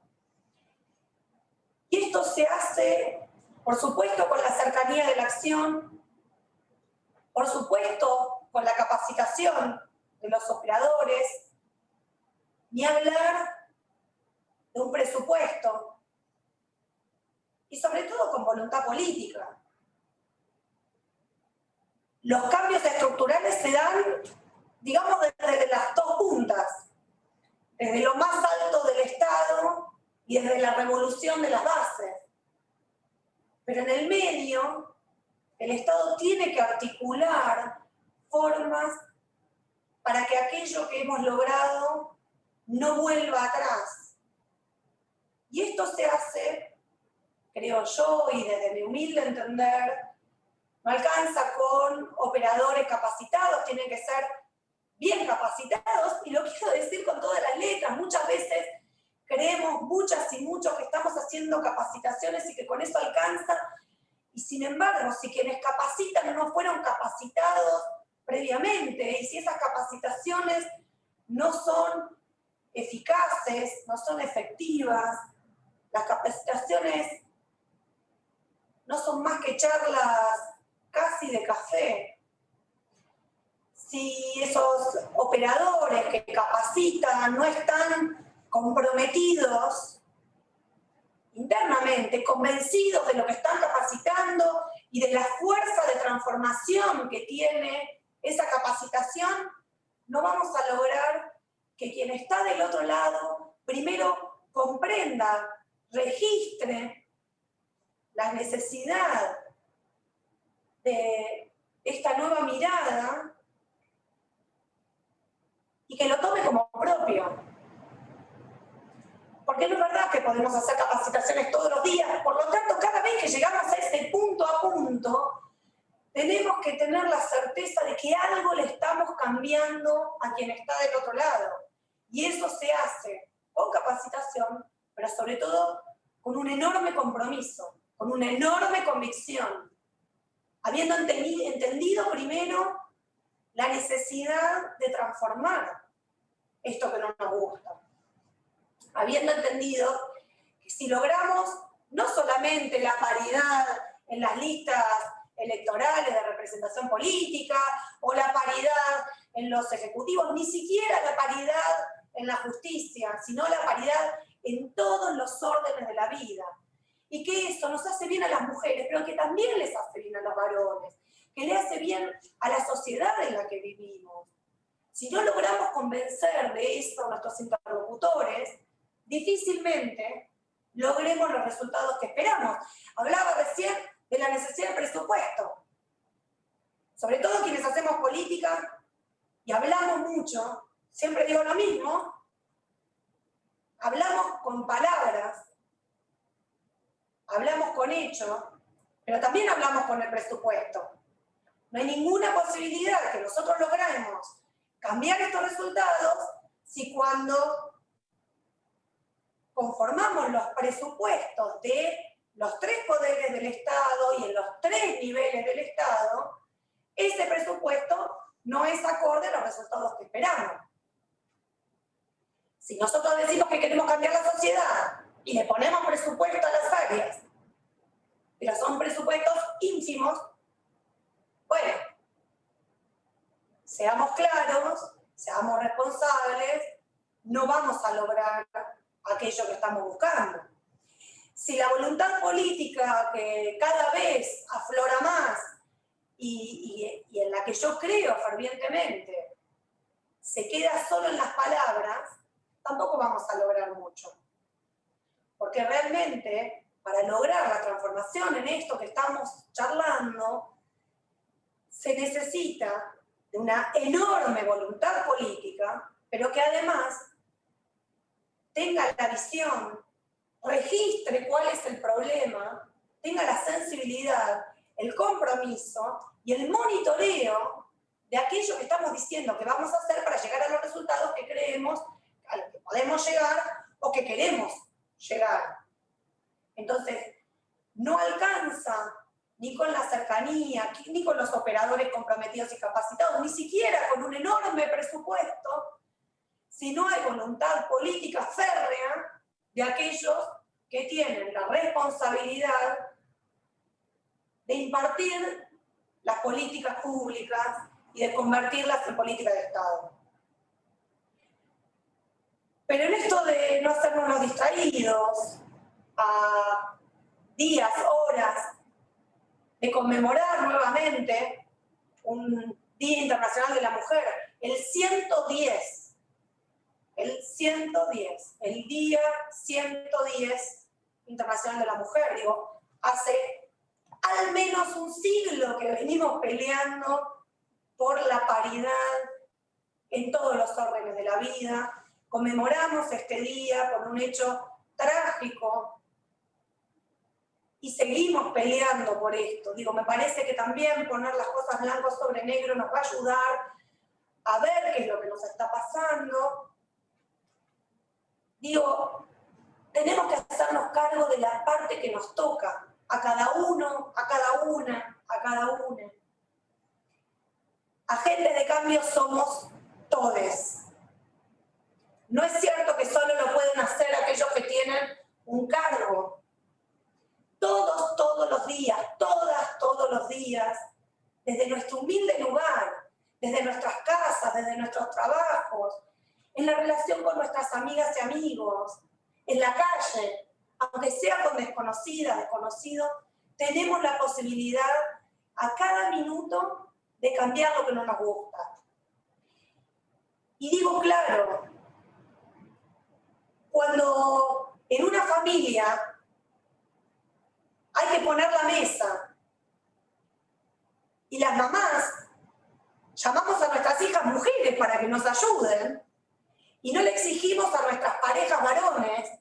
Y esto se hace, por supuesto, con la cercanía de la acción, por supuesto, con la capacitación de los operadores, ni hablar de un presupuesto, y sobre todo con voluntad política. Los cambios estructurales se dan, digamos, desde las dos puntas, desde lo más alto del Estado y desde la revolución de las bases. Pero en el medio, el Estado tiene que articular formas para que aquello que hemos logrado no vuelva atrás. Y esto se hace, creo yo, y desde mi humilde entender, no alcanza con operadores capacitados, tienen que ser bien capacitados, y lo quiero decir con todas las letras. Muchas veces creemos, muchas y muchos, que estamos haciendo capacitaciones y que con eso alcanza, y sin embargo, si quienes capacitan no fueron capacitados previamente, y si esas capacitaciones no son eficaces, no son efectivas, las capacitaciones no son más que charlas casi de café. Si esos operadores que capacitan no están comprometidos internamente, convencidos de lo que están capacitando y de la fuerza de transformación que tiene esa capacitación, no vamos a lograr que quien está del otro lado primero comprenda, registre la necesidad de esta nueva mirada y que lo tome como propio. Porque no es verdad que podemos hacer capacitaciones todos los días, por lo tanto, cada vez que llegamos a ese punto a punto, tenemos que tener la certeza de que algo le estamos cambiando a quien está del otro lado. Y eso se hace con capacitación, pero sobre todo con un enorme compromiso, con una enorme convicción, habiendo entendido primero la necesidad de transformar esto que no nos gusta. Habiendo entendido que si logramos no solamente la paridad en las listas electorales de representación política o la paridad en los ejecutivos, ni siquiera la paridad en la justicia, sino la paridad en todos los órdenes de la vida. Y que eso nos hace bien a las mujeres, pero que también les hace bien a los varones, que le hace bien a la sociedad en la que vivimos. Si no logramos convencer de esto a nuestros interlocutores, difícilmente logremos los resultados que esperamos. Hablaba recién de la necesidad del presupuesto. Sobre todo quienes hacemos política, y hablamos mucho, siempre digo lo mismo, hablamos con palabras, hablamos con hechos, pero también hablamos con el presupuesto. No hay ninguna posibilidad que nosotros logremos cambiar estos resultados si cuando conformamos los presupuestos de los 3 poderes del Estado y en los 3 niveles del Estado, ese presupuesto no es acorde a los resultados que esperamos. Si nosotros decimos que queremos cambiar la sociedad y le ponemos presupuesto a las áreas, pero son presupuestos ínfimos, bueno, seamos claros, seamos responsables, no vamos a lograr aquello que estamos buscando. Si la voluntad política que cada vez aflora más y en la que yo creo fervientemente se queda solo en las palabras, tampoco vamos a lograr mucho. Porque realmente, para lograr la transformación en esto que estamos charlando, se necesita de una enorme voluntad política, pero que además tenga la visión, registre cuál es el problema, tenga la sensibilidad, el compromiso y el monitoreo de aquello que estamos diciendo que vamos a hacer para llegar a los resultados que creemos, a los que podemos llegar o que queremos llegar. Entonces, no alcanza ni con la cercanía, ni con los operadores comprometidos y capacitados, ni siquiera con un enorme presupuesto, si no hay voluntad política férrea de aquellos que tienen la responsabilidad de impartir las políticas públicas y de convertirlas en políticas de Estado. Pero en esto de no hacernos los distraídos, a días, horas, de conmemorar nuevamente un Día Internacional de la Mujer, el 110, el Día 110 Internacional de la Mujer. Digo, hace al menos un siglo que venimos peleando por la paridad en todos los órdenes de la vida. Conmemoramos este día por un hecho trágico y seguimos peleando por esto. Digo, me parece que también poner las cosas blanco sobre negro nos va a ayudar a ver qué es lo que nos está pasando. Digo, tenemos que hacernos cargo de la parte que nos toca, a cada uno, a cada una, a cada una. Agentes de cambio somos todes. No es cierto que solo lo pueden hacer aquellos que tienen un cargo. Todos, todos los días, todas, todos los días, desde nuestro humilde lugar, desde nuestras casas, desde nuestros trabajos, en la relación con nuestras amigas y amigos, en la calle, aunque sea con desconocidas, desconocidos, tenemos la posibilidad a cada minuto de cambiar lo que no nos gusta. Y digo claro, cuando en una familia hay que poner la mesa y las mamás llamamos a nuestras hijas mujeres para que nos ayuden y no le exigimos a nuestras parejas varones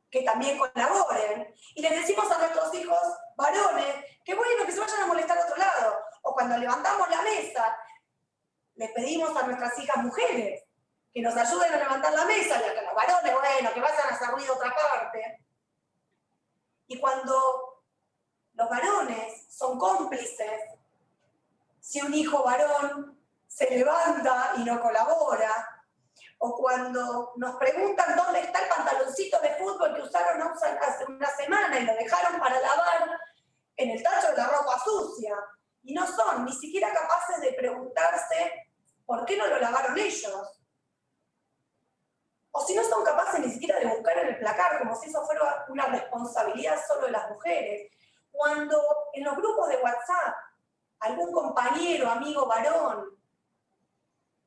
que también colaboren y les decimos a nuestros hijos varones que bueno, que se vayan a molestar a otro lado, o cuando levantamos la mesa les pedimos a nuestras hijas mujeres que nos ayuden a levantar la mesa y a los varones, bueno, que vayan a hacer ruido a otra parte. Y cuando los varones son cómplices, si un hijo varón se levanta y no colabora, o cuando nos preguntan dónde está el pantaloncito de fútbol que usaron hace una semana y lo dejaron para lavar en el tacho de la ropa sucia, y no son ni siquiera capaces de preguntarse por qué no lo lavaron ellos. O si no son capaces ni siquiera de buscar en el placar, como si eso fuera una responsabilidad solo de las mujeres. Cuando en los grupos de WhatsApp algún compañero, amigo varón,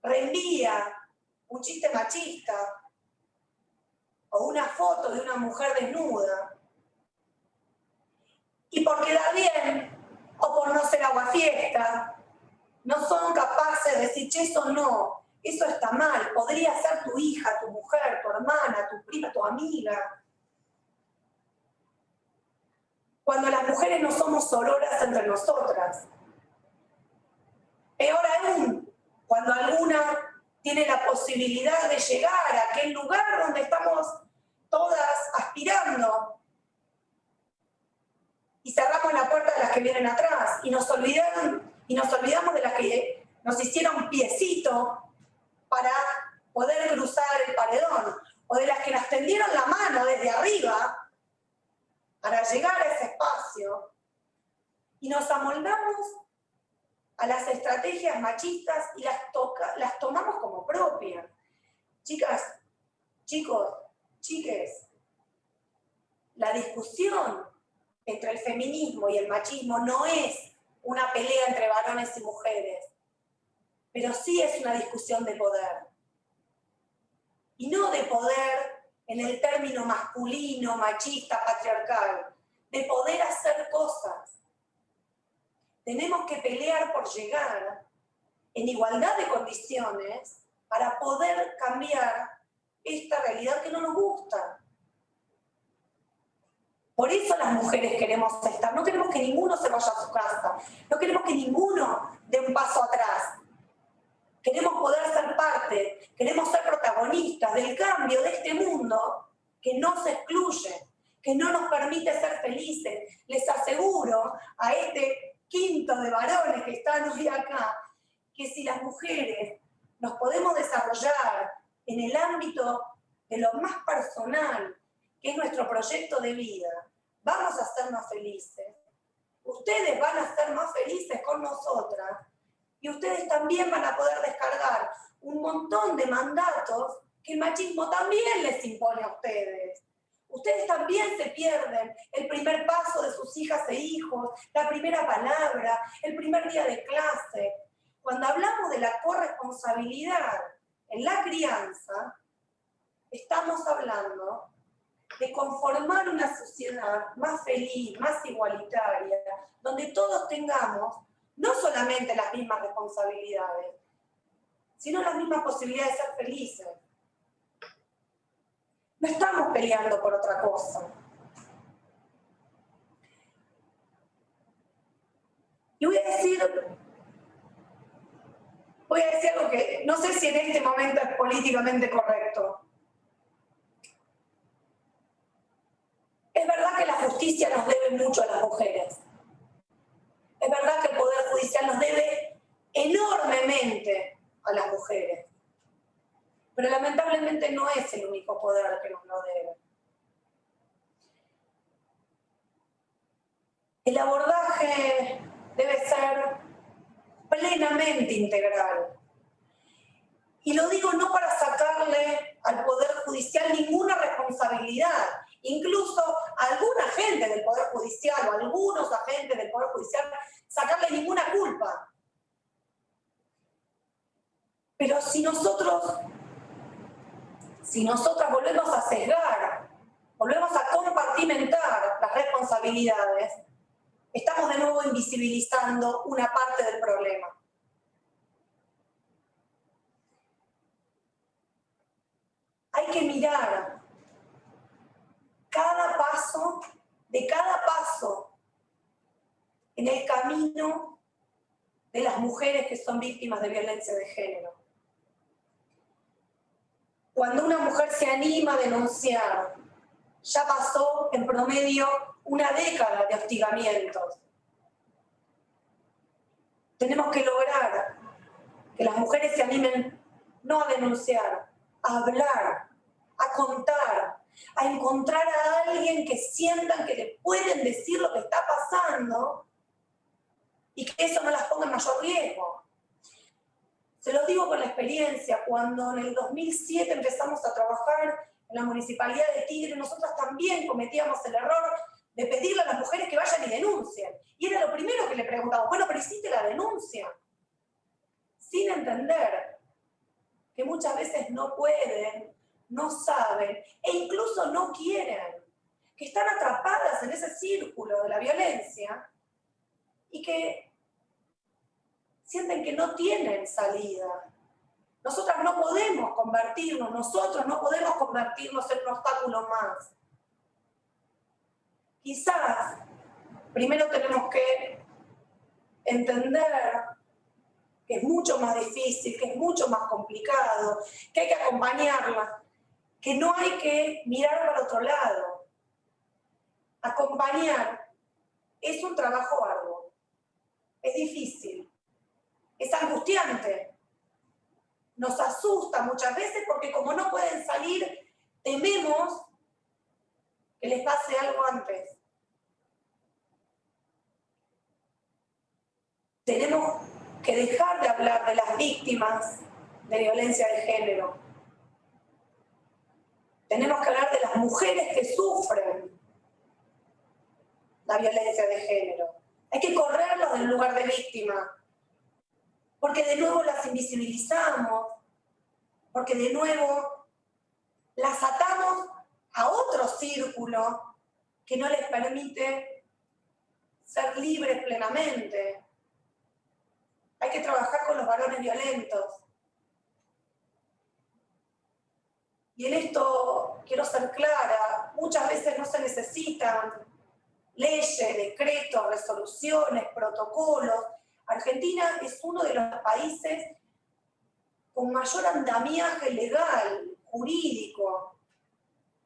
reenvía un chiste machista o una foto de una mujer desnuda, y por quedar bien o por no ser aguafiesta, no son capaces de decir, che, eso no, eso está mal, podría ser tu hija, tu mujer, tu hermana, tu prima, tu amiga. Cuando las mujeres no somos sororas entre nosotras. Peor aún, cuando alguna tiene la posibilidad de llegar a aquel lugar donde estamos todas aspirando y cerramos la puerta de las que vienen atrás y nos olvidamos de las que nos hicieron piecito para poder cruzar el paredón, o de las que nos tendieron la mano desde arriba para llegar a ese espacio, y nos amoldamos a las estrategias machistas y las tomamos como propias. Chicas, chicos, chiques, la discusión entre el feminismo y el machismo no es una pelea entre varones y mujeres, pero sí es una discusión de poder. Y no de poder en el término masculino, machista, patriarcal, de poder hacer cosas. Tenemos que pelear por llegar en igualdad de condiciones para poder cambiar esta realidad que no nos gusta. Por eso las mujeres queremos estar, no queremos que ninguno se vaya a su casa, no queremos que ninguno dé un paso atrás. Queremos poder ser parte, queremos ser protagonistas del cambio de este mundo que nos excluye, que no nos permite ser felices. Les aseguro a este quinto de varones que están hoy acá, que si las mujeres nos podemos desarrollar en el ámbito de lo más personal, que es nuestro proyecto de vida, vamos a ser más felices. Ustedes van a ser más felices con nosotras y ustedes también van a poder descargar un montón de mandatos que el machismo también les impone a ustedes. Ustedes también se pierden el primer paso de sus hijas e hijos, la primera palabra, el primer día de clase. Cuando hablamos de la corresponsabilidad en la crianza, estamos hablando de conformar una sociedad más feliz, más igualitaria, donde todos tengamos no solamente las mismas responsabilidades, sino las mismas posibilidades de ser felices. No estamos peleando por otra cosa. Y voy a decir algo que no sé si en este momento es políticamente correcto. Es verdad que la justicia nos debe mucho a las mujeres. Es verdad que el Poder Judicial nos debe enormemente a las mujeres. Pero lamentablemente no es el único poder que nos lo debe. El abordaje debe ser plenamente integral. Y lo digo no para sacarle al Poder Judicial ninguna responsabilidad. Incluso a alguna gente del Poder Judicial o a algunos agentes del Poder Judicial sacarle ninguna culpa. Pero si nosotras volvemos a sesgar, volvemos a compartimentar las responsabilidades, estamos de nuevo invisibilizando una parte del problema. Hay que mirar cada paso en el camino de las mujeres que son víctimas de violencia de género. Cuando una mujer se anima a denunciar, ya pasó en promedio una década de hostigamientos. Tenemos que lograr que las mujeres se animen no a denunciar, a hablar, a contar, a encontrar a alguien que sientan que le pueden decir lo que está pasando y que eso no las ponga en mayor riesgo. Se lo digo con la experiencia, cuando en el 2007 empezamos a trabajar en la Municipalidad de Tigre, nosotras también cometíamos el error de pedirle a las mujeres que vayan y denuncien. Y era lo primero que le preguntamos, bueno, pero hiciste la denuncia. Sin entender que muchas veces no pueden, no saben e incluso no quieren, que están atrapadas en ese círculo de la violencia y que sienten que no tienen salida. Nosotros no podemos convertirnos en un obstáculo más. Quizás primero tenemos que entender que es mucho más difícil, que es mucho más complicado, que hay que acompañarla, que no hay que mirar para otro lado. Acompañar es un trabajo arduo, es difícil, es angustiante, nos asusta muchas veces porque como no pueden salir, tememos que les pase algo antes. Tenemos que dejar de hablar de las víctimas de violencia de género. Tenemos que hablar de las mujeres que sufren la violencia de género. Hay que correrlos del lugar de víctima, porque de nuevo las invisibilizamos, porque de nuevo las atamos a otro círculo que no les permite ser libres plenamente. Hay que trabajar con los varones violentos. Y en esto quiero ser clara, muchas veces no se necesitan leyes, decretos, resoluciones, protocolos. Argentina es uno de los países con mayor andamiaje legal, jurídico,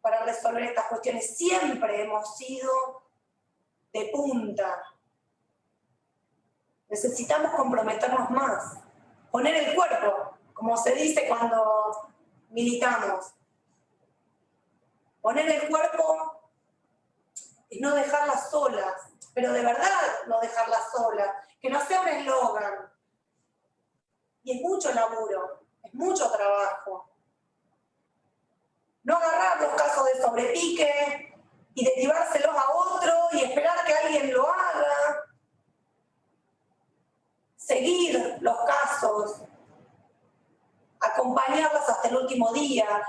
para resolver estas cuestiones. Siempre hemos sido de punta. Necesitamos comprometernos más, poner el cuerpo, como se dice cuando militamos. Poner el cuerpo y no dejarlas solas, pero de verdad no dejarlas solas, que no sea un eslogan. Y es mucho laburo, es mucho trabajo. No agarrar los casos de sobrepique y derivárselos a otro y esperar que alguien lo haga. Seguir los casos, acompañarlas hasta el último día,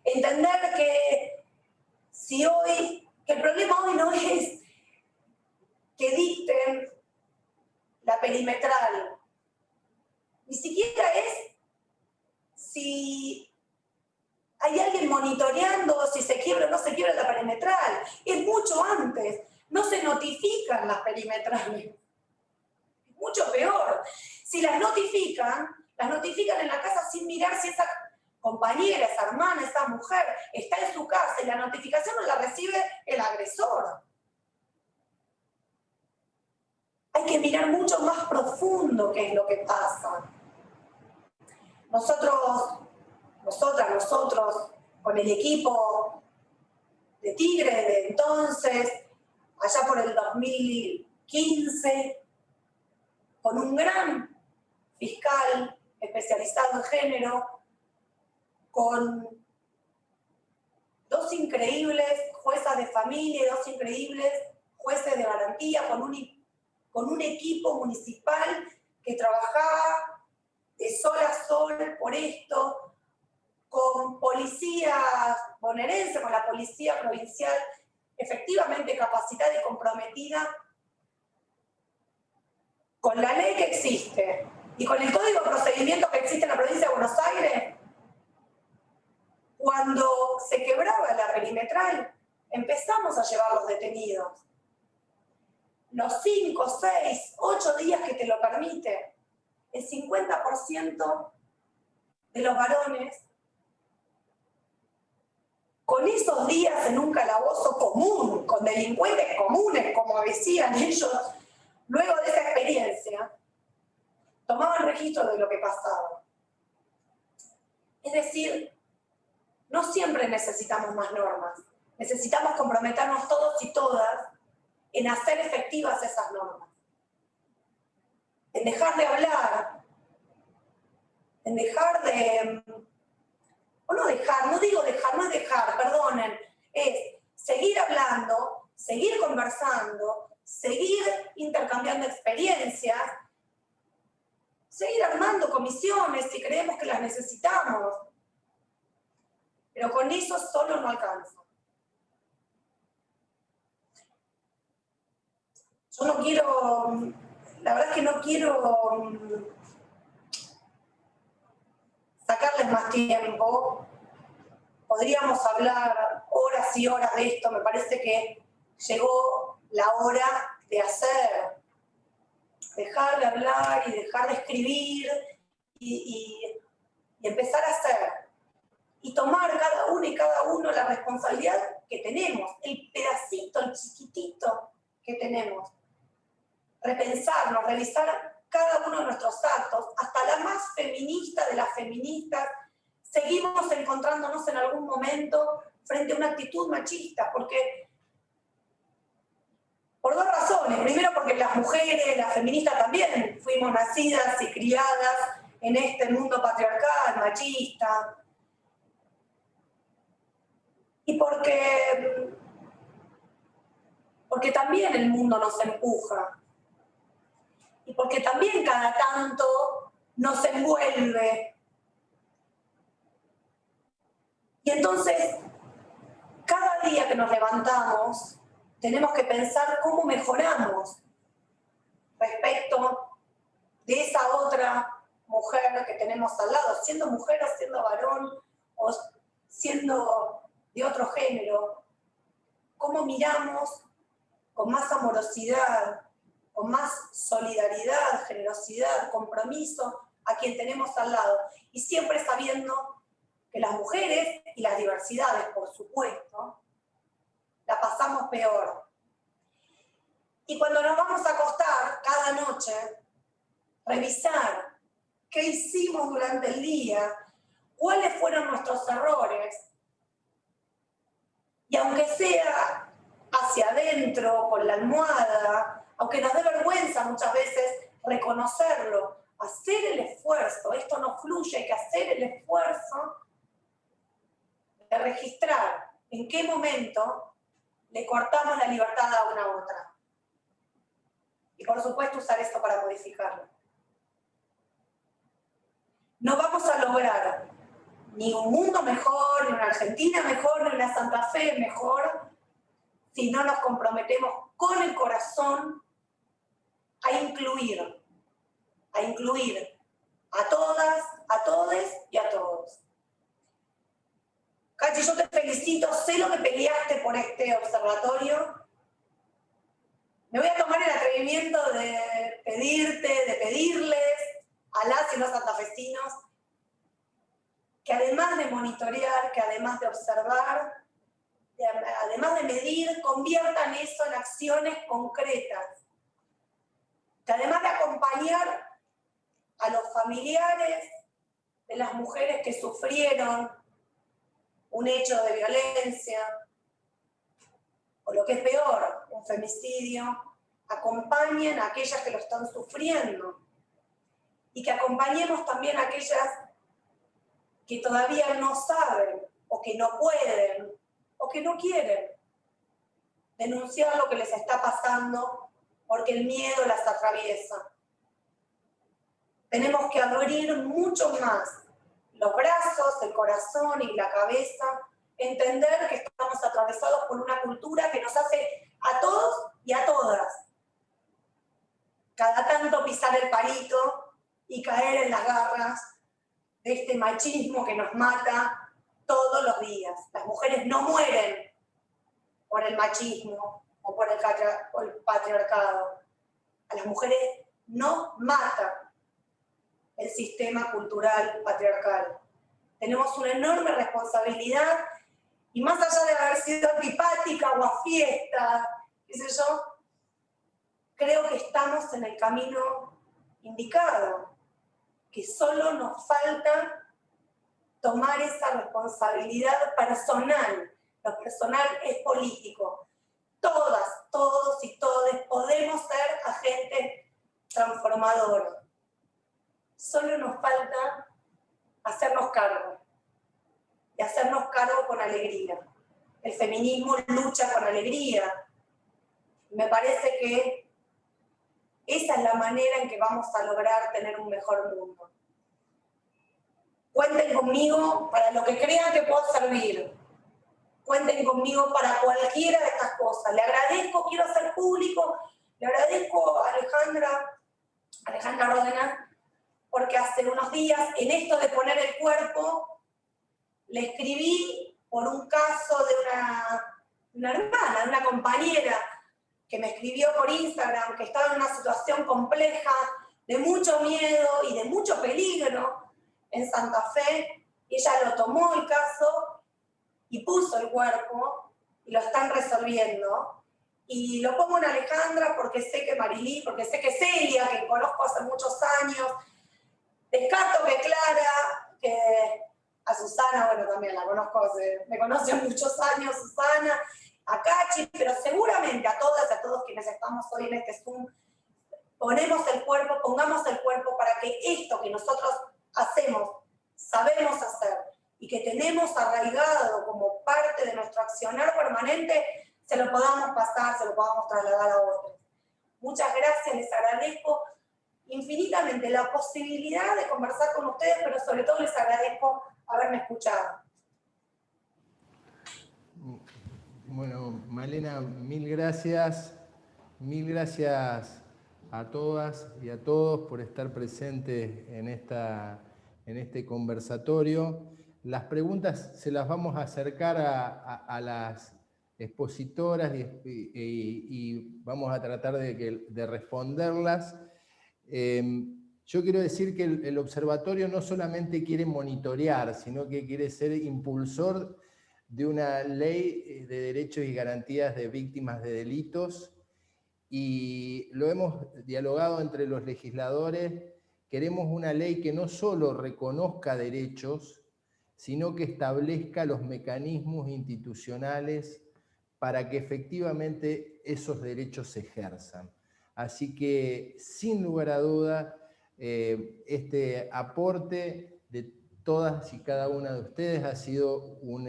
entender que el problema hoy no es que dicten la perimetral, ni siquiera es si hay alguien monitoreando si se quiebra o no se quiebra la perimetral, es mucho antes, no se notifican las perimetrales. Mucho peor. Si las notifican en la casa sin mirar si esa compañera, esa hermana, esa mujer está en su casa y la notificación no la recibe el agresor. Hay que mirar mucho más profundo qué es lo que pasa. Nosotros, con el equipo de Tigre de entonces, allá por el 2015, con un gran fiscal especializado en género, con 2 increíbles juezas de familia, 2 increíbles jueces de garantía, con un equipo municipal que trabajaba de sol a sol por esto, con policía bonaerense, con la policía provincial efectivamente capacitada y comprometida, con la ley que existe y con el código de procedimiento que existe en la provincia de Buenos Aires. Cuando se quebraba la perimetral, empezamos a llevar los detenidos. Los 5, 6, 8 días que te lo permite, el 50% de los varones, con esos días en un calabozo común, con delincuentes comunes, como decían ellos, luego de esa experiencia, tomaban registro de lo que pasaba. Es decir, no siempre necesitamos más normas. Necesitamos comprometernos todos y todas en hacer efectivas esas normas. En dejar de hablar, en dejar de... O no dejar, no digo dejar, no es dejar, perdonen. Es seguir hablando, seguir conversando, seguir intercambiando experiencias, seguir armando comisiones si creemos que las necesitamos. Pero con eso solo no alcanza. Yo no quiero, la verdad es que no quiero sacarles más tiempo. Podríamos hablar horas y horas de esto. Me parece que llegó la hora de hacer, dejar de hablar y dejar de escribir y empezar a hacer. Y tomar cada uno y cada uno la responsabilidad que tenemos, el pedacito, el chiquitito que tenemos. Repensarnos, revisar cada uno de nuestros actos, hasta la más feminista de las feministas, seguimos encontrándonos en algún momento frente a una actitud machista, porque por dos razones. Primero, porque las mujeres, las feministas también, fuimos nacidas y criadas en este mundo patriarcal, machista. Y porque también el mundo nos empuja. Y porque también cada tanto nos envuelve. Y entonces, cada día que nos levantamos, tenemos que pensar cómo mejoramos respecto de esa otra mujer que tenemos al lado, siendo mujer o siendo varón o siendo de otro género. Cómo miramos con más amorosidad, con más solidaridad, generosidad, compromiso a quien tenemos al lado. Y siempre sabiendo que las mujeres y las diversidades, por supuesto, la pasamos peor. Y cuando nos vamos a acostar cada noche, revisar qué hicimos durante el día, cuáles fueron nuestros errores, y aunque sea hacia adentro, con la almohada, aunque nos dé vergüenza muchas veces reconocerlo, hacer el esfuerzo, esto no fluye, hay que hacer el esfuerzo de registrar en qué momento le cortamos la libertad a una a otra. Y por supuesto usar esto para modificarlo. No vamos a lograr ni un mundo mejor, ni una Argentina mejor, ni una Santa Fe mejor, si no nos comprometemos con el corazón a incluir a todas, a todes y a todos. Cachi, yo te felicito, sé lo que peleaste por este observatorio. Me voy a tomar el atrevimiento de pedirles a las y los santafesinos que además de monitorear, que además de observar, además de medir, conviertan eso en acciones concretas. Que además de acompañar a los familiares de las mujeres que sufrieron un hecho de violencia, o lo que es peor, un femicidio, acompañen a aquellas que lo están sufriendo y que acompañemos también a aquellas que todavía no saben, o que no pueden, o que no quieren denunciar lo que les está pasando porque el miedo las atraviesa. Tenemos que abrir mucho más los brazos, el corazón y la cabeza, entender que estamos atravesados por una cultura que nos hace a todos y a todas cada tanto pisar el palito y caer en las garras de este machismo que nos mata todos los días. Las mujeres no mueren por el machismo o por el patriarcado. A las mujeres no mata el sistema cultural patriarcal. Tenemos una enorme responsabilidad y más allá de haber sido antipática o a fiesta, qué sé yo, creo que estamos en el camino indicado, que solo nos falta tomar esa responsabilidad personal. Lo personal es político. Todas, todos y todes podemos ser agentes transformadores. Solo nos falta hacernos cargo. Y hacernos cargo con alegría. El feminismo lucha con alegría. Me parece que esa es la manera en que vamos a lograr tener un mejor mundo. Cuenten conmigo para lo que crean que puedo servir. Cuenten conmigo para cualquiera de estas cosas. Le agradezco, quiero hacer público, le agradezco a Alejandra Ródenas porque hace unos días, en esto de poner el cuerpo, le escribí por un caso de una hermana, de una compañera, que me escribió por Instagram, que estaba en una situación compleja, de mucho miedo y de mucho peligro en Santa Fe, y ella lo tomó el caso y puso el cuerpo, y lo están resolviendo. Y lo pongo en Alejandra porque sé que Marilí, porque sé que Celia, que conozco hace muchos años, descarto que Clara, que a Susana, bueno, también la conozco, me conoce hace muchos años Susana, a Cachi, pero seguramente a todas y a todos quienes estamos hoy en este Zoom, pongamos el cuerpo para que esto que nosotros hacemos, sabemos hacer y que tenemos arraigado como parte de nuestro accionar permanente, se lo podamos pasar, se lo podamos trasladar a otros. Muchas gracias, les agradezco infinitamente la posibilidad de conversar con ustedes, pero sobre todo les agradezco haberme escuchado. Bueno, Malena, mil gracias a todas y a todos por estar presentes en este conversatorio. Las preguntas se las vamos a acercar a las expositoras y vamos a tratar de responderlas. Yo quiero decir que el observatorio no solamente quiere monitorear, sino que quiere ser impulsor de una ley de derechos y garantías de víctimas de delitos, y lo hemos dialogado entre los legisladores. Queremos una ley que no solo reconozca derechos, sino que establezca los mecanismos institucionales para que efectivamente esos derechos se ejerzan. Así que, sin lugar a duda, este aporte de todas y cada una de ustedes ha sido un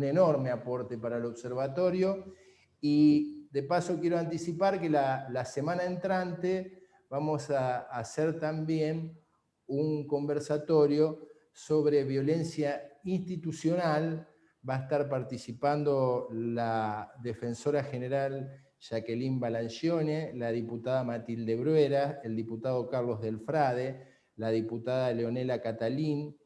enorme aporte para el observatorio, y de paso quiero anticipar que la semana entrante vamos a hacer también un conversatorio sobre violencia institucional. Va a estar participando la defensora general Jacqueline Balancione, la diputada Matilde Bruera, el diputado Carlos Delfrade, la diputada Leonela Catalini,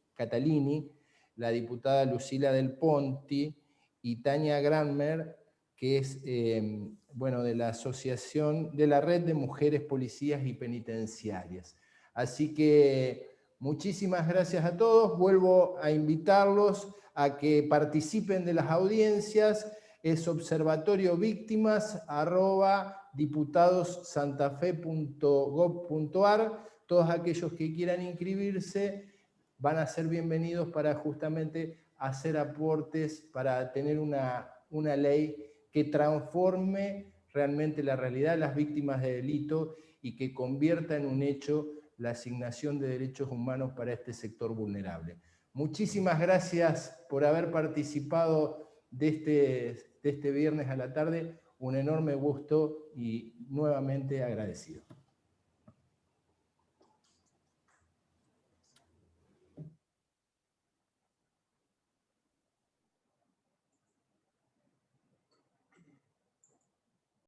la diputada Lucila Del Ponti y Tania Granmer, que es de la Asociación de la Red de Mujeres Policías y Penitenciarias. Así que muchísimas gracias a todos. Vuelvo a invitarlos a que participen de las audiencias. Es observatoriovíctimas@diputadossantafe.gov.ar. Todos aquellos que quieran inscribirse van a ser bienvenidos para justamente hacer aportes para tener una ley que transforme realmente la realidad de las víctimas de delito y que convierta en un hecho la asignación de derechos humanos para este sector vulnerable. Muchísimas gracias por haber participado de este viernes a la tarde. Un enorme gusto y nuevamente agradecido.